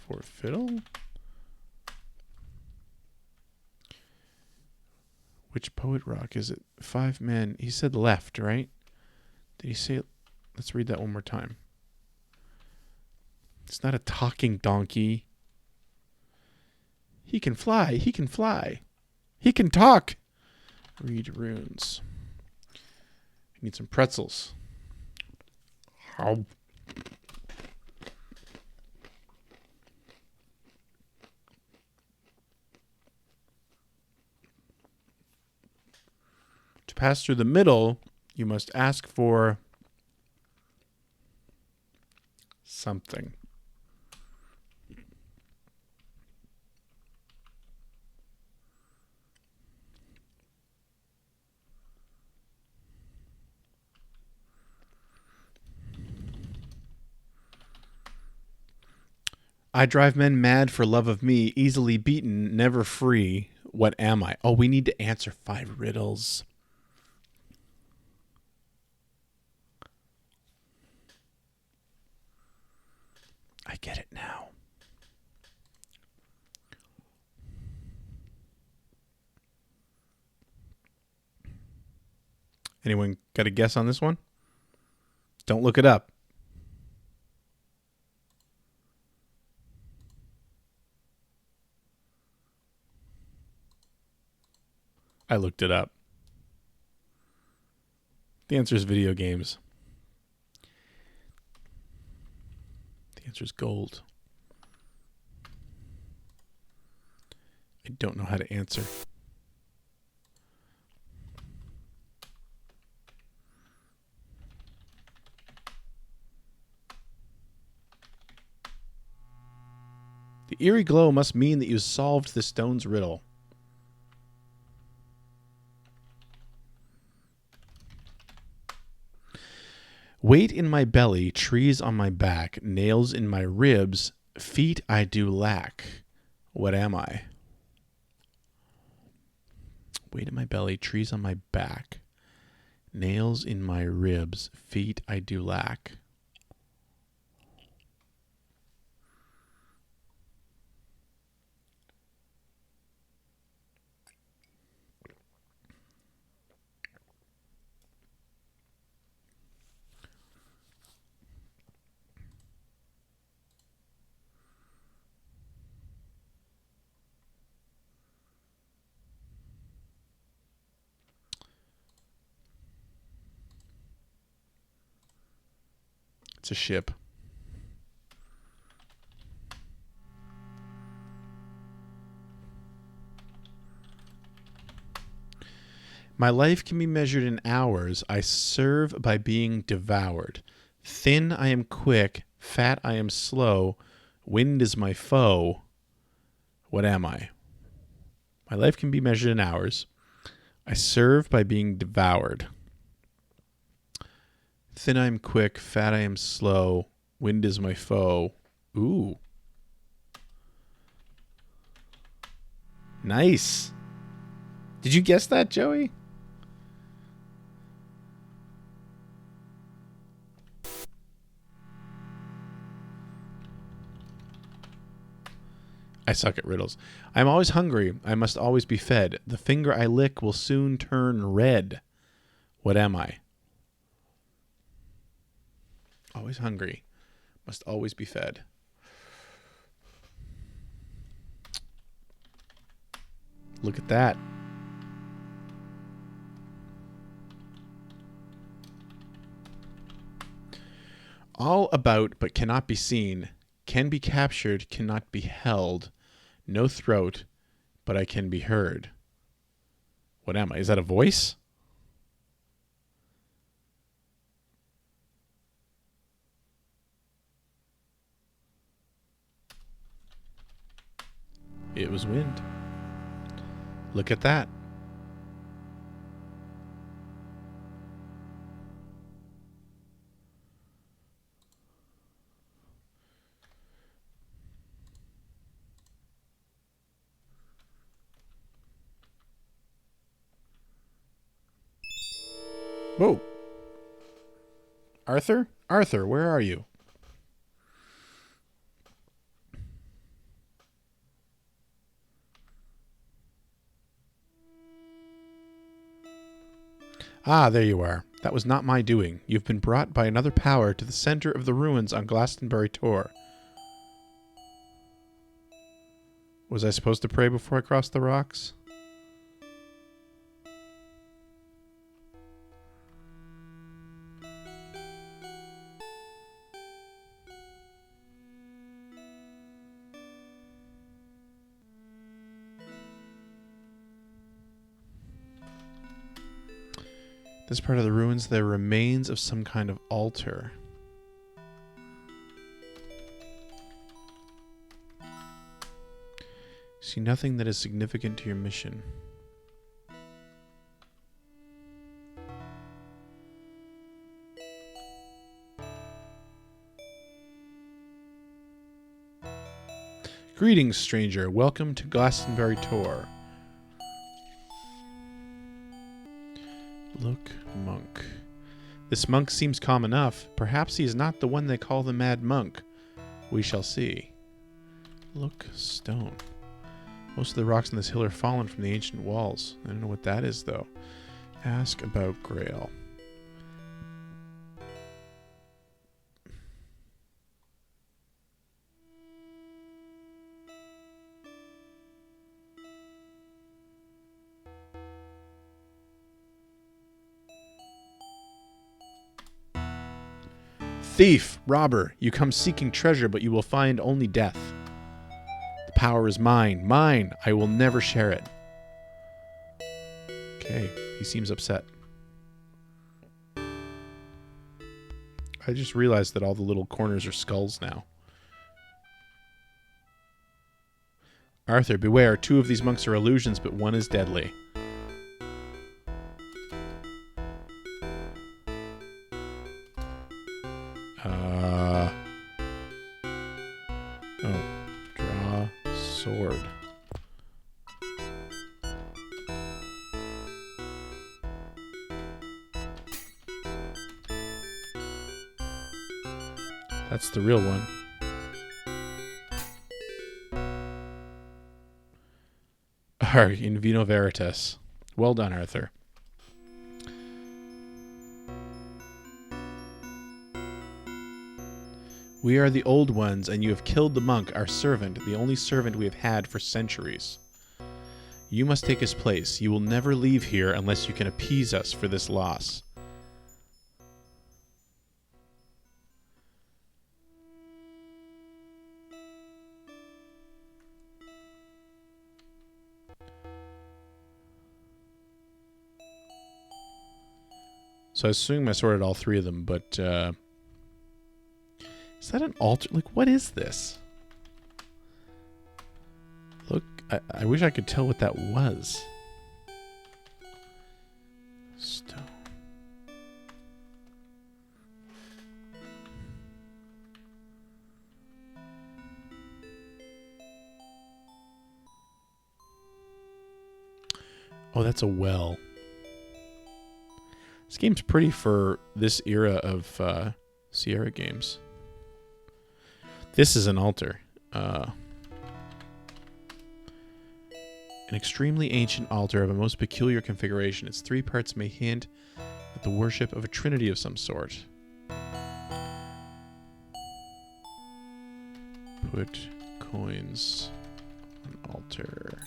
for fiddle? Which poet rock is it? 5 men. He said left, right? Did he say... Let's read that one more time. It's not a talking donkey. He can fly. He can fly. He can talk. Read runes. I need some pretzels. How? To pass through the middle, you must ask for something. I drive men mad for love of me, easily beaten, never free. What am I? Oh, we need to answer 5 riddles. I get it now. Anyone got a guess on this one? Don't look it up. I looked it up. The answer is video games. The answer is gold. I don't know how to answer. The eerie glow must mean that you solved the stone's riddle. Weight in my belly, trees on my back, nails in my ribs, feet I do lack. What am I? Weight in my belly, trees on my back, nails in my ribs, feet I do lack. It's a ship. My life can be measured in hours. I serve by being devoured. Thin I am quick, fat I am slow. Wind is my foe. What am I? My life can be measured in hours. I serve by being devoured. Thin I am quick, fat I am slow. Wind is my foe. Ooh. Nice. Did you guess that, Joey? I suck at riddles. I am always hungry. I must always be fed. The finger I lick will soon turn red. What am I? Always hungry. Must always be fed. Look at that. All about but cannot be seen. Can be captured, cannot be held. No throat, but I can be heard. What am I? Is that a voice? It was wind. Look at that. Whoa. Arthur? Arthur, where are you? Ah, there you are. That was not my doing. You've been brought by another power to the center of the ruins on Glastonbury Tor. Was I supposed to pray before I crossed the rocks? This part of the ruins, there are remains of some kind of altar. See nothing that is significant to your mission. Greetings, stranger. Welcome to Glastonbury Tor. Look, monk. This monk seems calm enough. Perhaps he is not the one they call the mad monk. We shall see. Look, stone. Most of the rocks on this hill are fallen from the ancient walls. I don't know what that is, though. Ask about Grail. Thief, robber, you come seeking treasure, but you will find only death. The power is mine, mine. I will never share it. Okay, he seems upset. I just realized that all the little corners are skulls now. Arthur, beware. 2 of these monks are illusions, but 1 is deadly. Oh. Draw sword. That's the real one. In vino veritas. Well done, Arthur. We are the old ones, and you have killed the monk, our servant, the only servant we have had for centuries. You must take his place. You will never leave here unless you can appease us for this loss. So I was swinging my sword at all 3 of them, but is that an altar? Like, what is this? Look, I wish I could tell what that was. Stone. Oh, that's a well. This game's pretty for this era of Sierra games. This is an altar. An extremely ancient altar of a most peculiar configuration. Its 3 parts may hint at the worship of a trinity of some sort. Put coins on altar.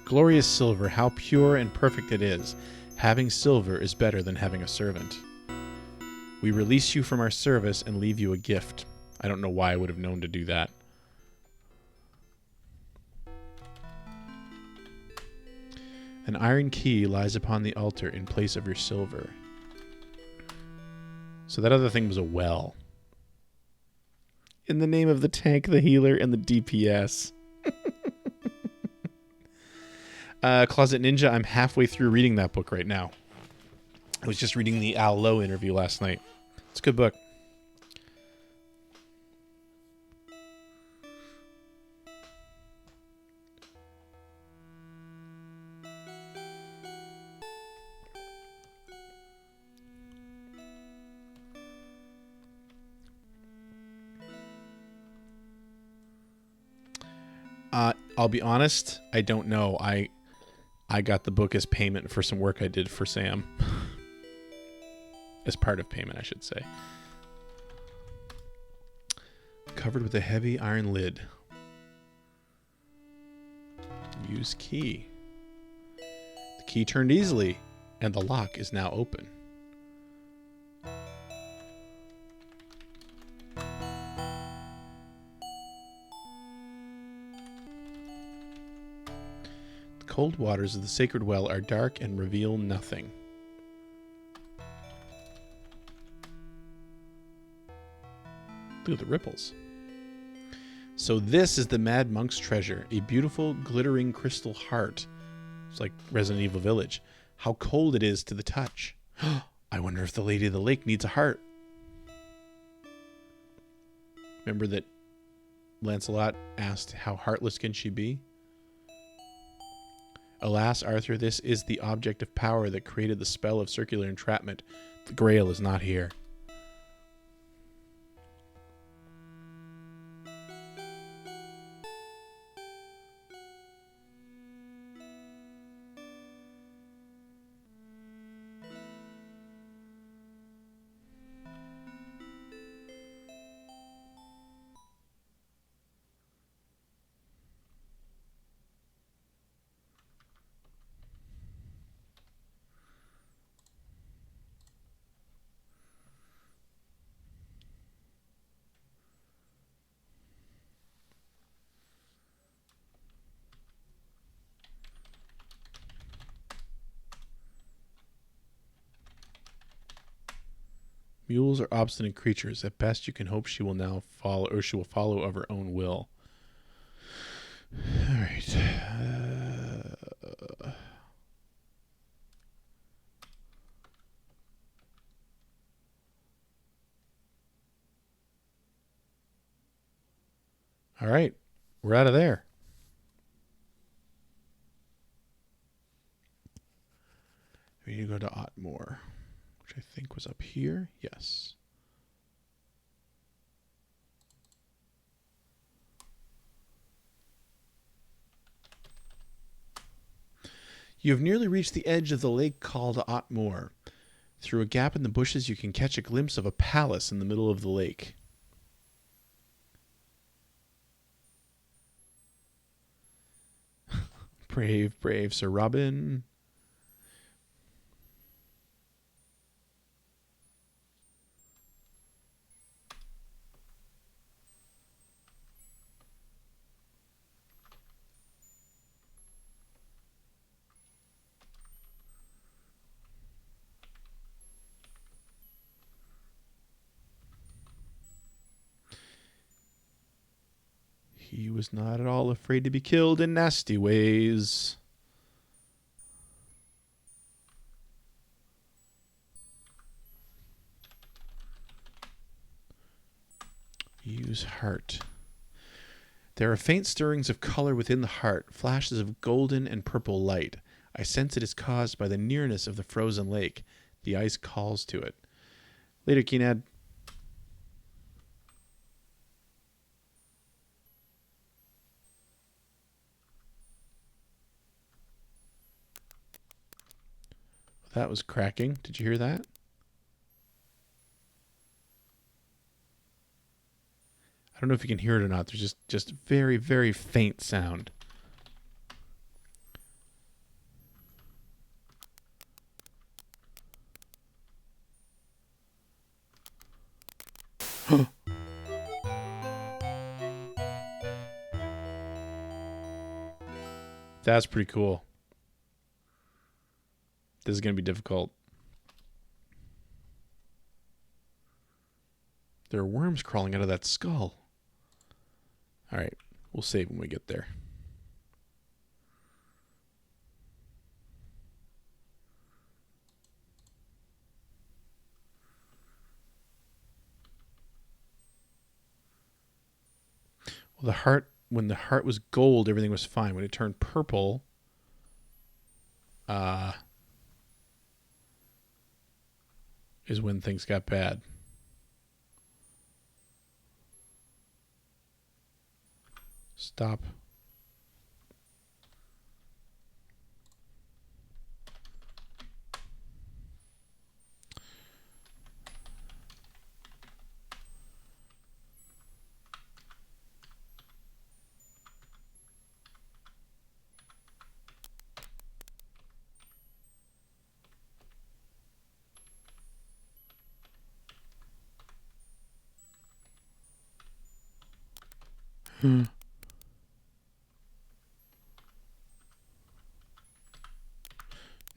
Glorious silver, how pure and perfect it is. Having silver is better than having a servant. We release you from our service and leave you a gift. I don't know why I would have known to do that. An iron key lies upon the altar in place of your silver. So that other thing was a well. In the name of the tank, the healer, and the DPS. Closet Ninja, I'm halfway through reading that book right now. I was just reading the Al Lowe interview last night. It's a good book. I'll be honest, I don't know. I got the book as payment for some work I did for Sam. As part of payment, I should say. Covered with a heavy iron lid. Use key. The key turned easily, and the lock is now open. The cold waters of the sacred well are dark and reveal nothing. Look at the ripples. So this is the Mad Monk's treasure, a beautiful, glittering crystal heart. It's like Resident Evil Village. How cold it is to the touch. I wonder if the Lady of the Lake needs a heart. Remember that Lancelot asked, how heartless can she be? Alas, Arthur, this is the object of power that created the spell of circular entrapment. The Grail is not here. Mules are obstinate creatures. At best, you can hope she will now follow, or she will follow of her own will. All right. All right. We're out of there. We need to go to Otmore, which I think was up here. Yes. You have nearly reached the edge of the lake called Otmore. Through a gap in the bushes, you can catch a glimpse of a palace in the middle of the lake. Brave, brave Sir Robin. He was not at all afraid to be killed in nasty ways. Use heart. There are faint stirrings of color within the heart, flashes of golden and purple light. I sense it is caused by the nearness of the frozen lake. The ice calls to it. Later, Keenad. That was cracking. Did you hear that? I don't know if you can hear it or not. There's just very, very faint sound. That's pretty cool. This is going to be difficult. There are worms crawling out of that skull. All right. We'll save when we get there. Well, when the heart was gold, everything was fine. When it turned purple, is when things got bad. Stop.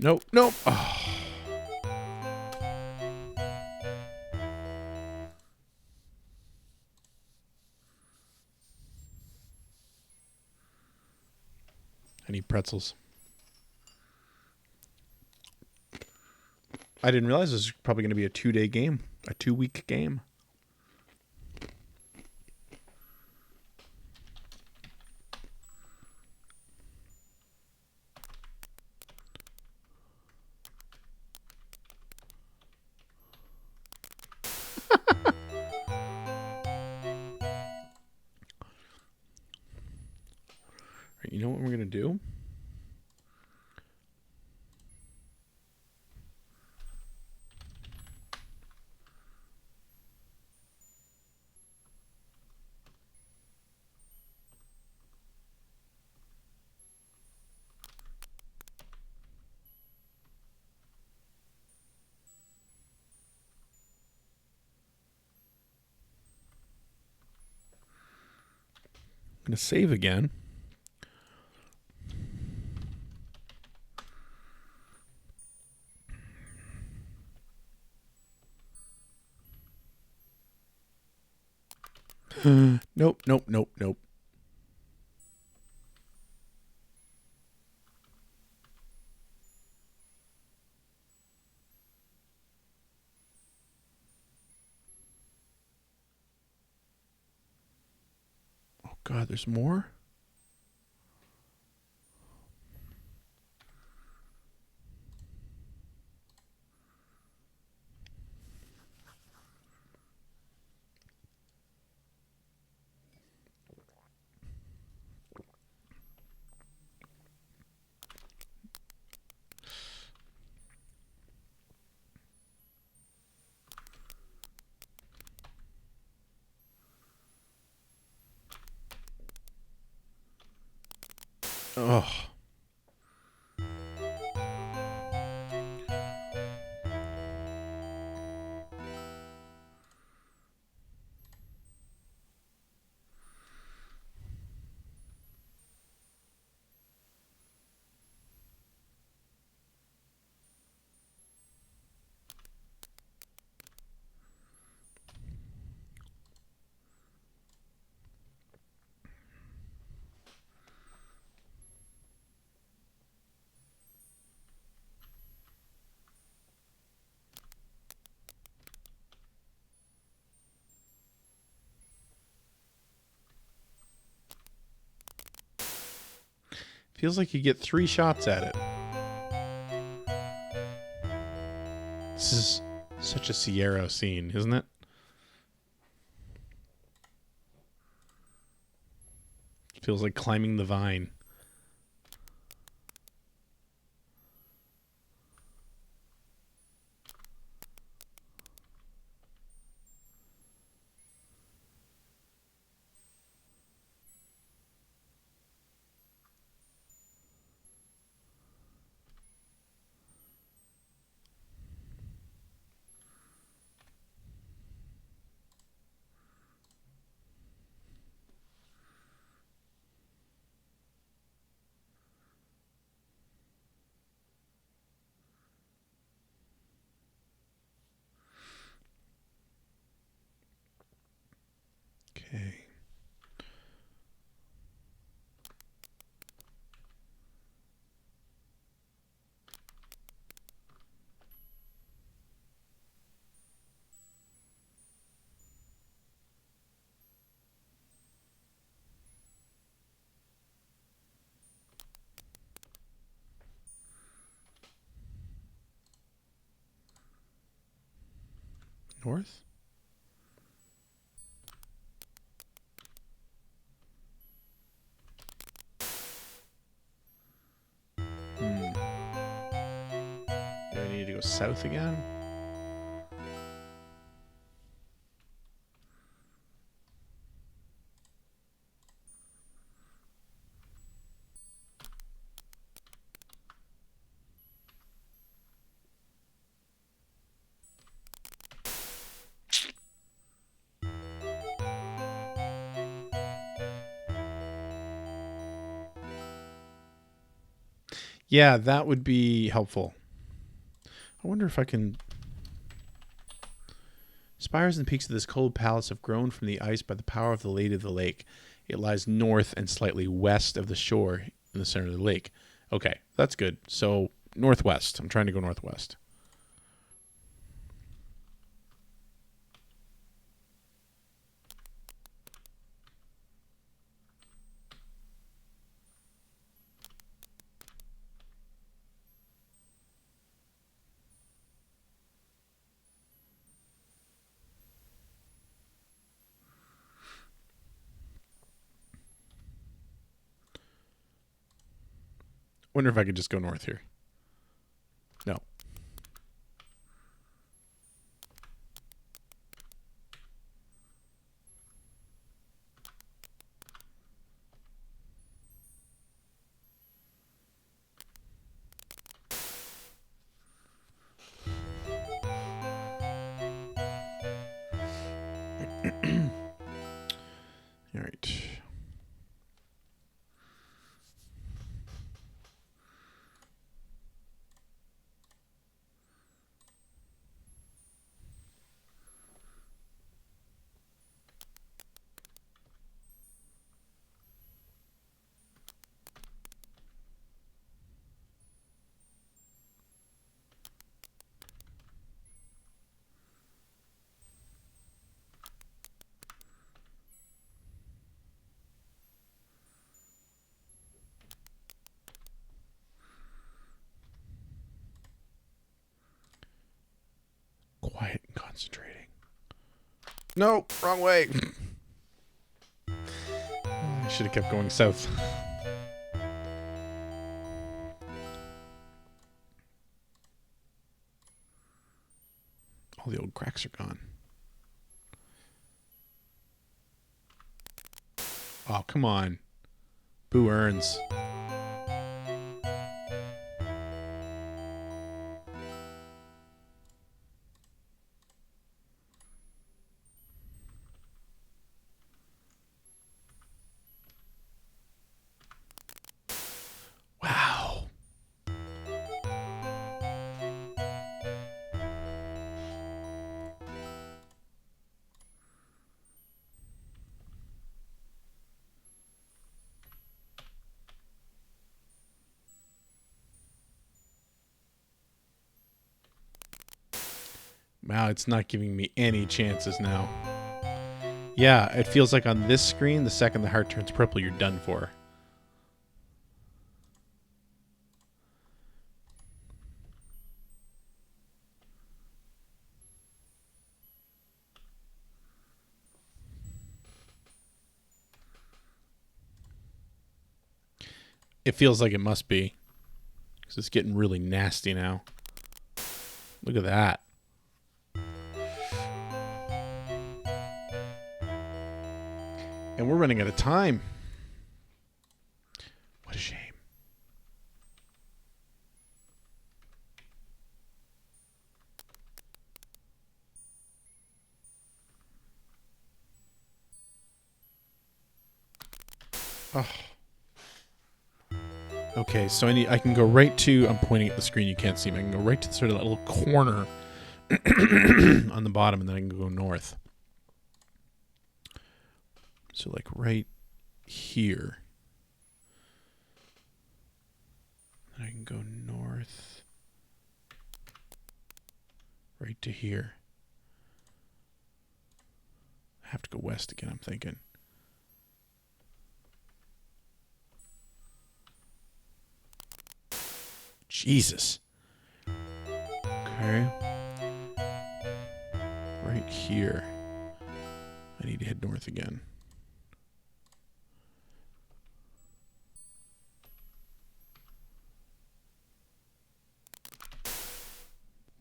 Nope, nope. Oh. I need pretzels. I didn't realize this was probably going to be a 2-day game, a 2-week game. You know what we're going to do? I'm going to save again. Nope, nope, nope, nope. Oh, God, there's more? Oh. Feels like you get 3 shots at it. This is such a Sierra scene, isn't it? Feels like climbing the vine. Okay. North? Do I need to go south again? Yeah, that would be helpful. I wonder if I can... Spires and peaks of this cold palace have grown from the ice by the power of the Lady of the Lake. It lies north and slightly west of the shore in the center of the lake. Okay, that's good. So, northwest. I'm trying to go northwest. Wonder if I could just go north here. No. All right. concentrating. No, wrong way. I should have kept going south. All the old cracks are gone. Oh, come on. Boo earns. Wow. Wow, it's not giving me any chances now. Yeah, it feels like on this screen, the second the heart turns purple, you're done for. It feels like it must be. Because it's getting really nasty now. Look at that. And we're running out of time. What a shame. Oh. Okay, so I can go right to, I'm pointing at the screen, you can't see me. I can go right to sort of that little corner on the bottom, and then I can go north. So like right here. And I can go north. Right to here. I have to go west again, I'm thinking. Jesus. Okay. Right here. I need to head north again.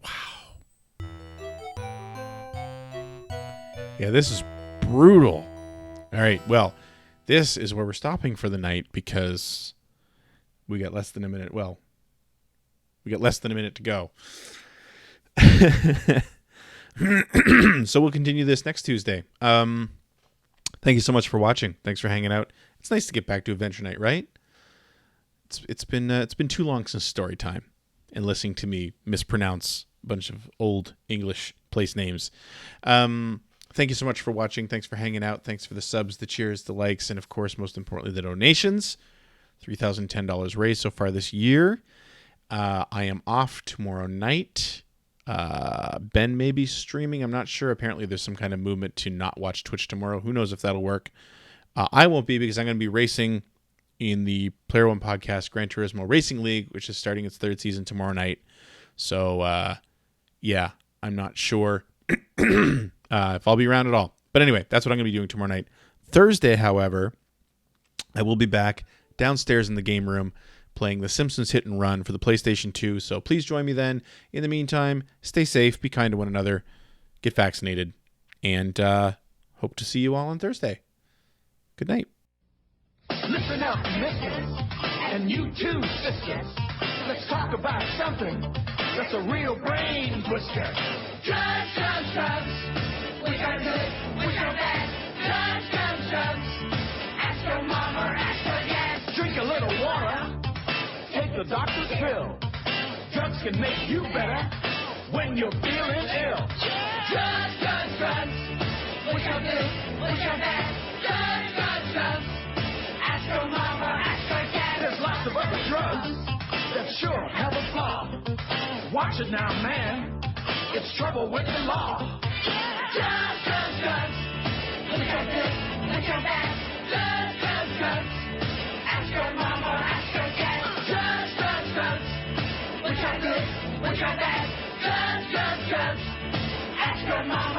Wow. Yeah, this is brutal. All right, well, this is where we're stopping for the night because we got less than a minute. Well, we got less than a minute to go. So we'll continue this next Tuesday. Thank you so much for watching. Thanks for hanging out. It's nice to get back to Adventure Night, right? It's been too long since story time and listening to me mispronounce a bunch of old English place names. Thank you so much for watching. Thanks for hanging out. Thanks for the subs, the cheers, the likes, and of course, most importantly, the donations. $3,010 raised so far this year. I am off tomorrow night. Ben may be streaming. I'm not sure. Apparently there's some kind of movement to not watch Twitch tomorrow. Who knows if that'll work. I won't be because I'm going to be racing in the Player One Podcast Gran Turismo Racing League, which is starting its third season tomorrow night. So, yeah, I'm not sure if I'll be around at all. But anyway, that's what I'm going to be doing tomorrow night. Thursday, however, I will be back downstairs in the game room playing The Simpsons Hit and Run for the PlayStation 2. So please join me then. In the meantime, stay safe, be kind to one another, get vaccinated, and hope to see you all on Thursday. Good night. Listen up, mistress, and you too, sisters. Let's talk about something that's a real brain twister. Drugs, drugs, drugs. We got good, we got bad. Drugs, drugs, drugs. Ask your mama, ask your dad. Drink a little water. Take the doctor's pill. Drugs can make you better when you're feeling ill. Drugs, drugs, drugs. We got good, we got bad. Drugs, drugs, drugs. Ask your mama, ask your dad. There's lots of other drugs that sure have a flaw. Watch it now, man. It's trouble with the law. Drugs, drugs, drugs. We got good, we got bad. Drugs, drugs, drugs. Ask your mama, ask your dad. Drugs, drugs, drugs. We got good, we got bad. Drugs, drugs, drugs. Ask your mama.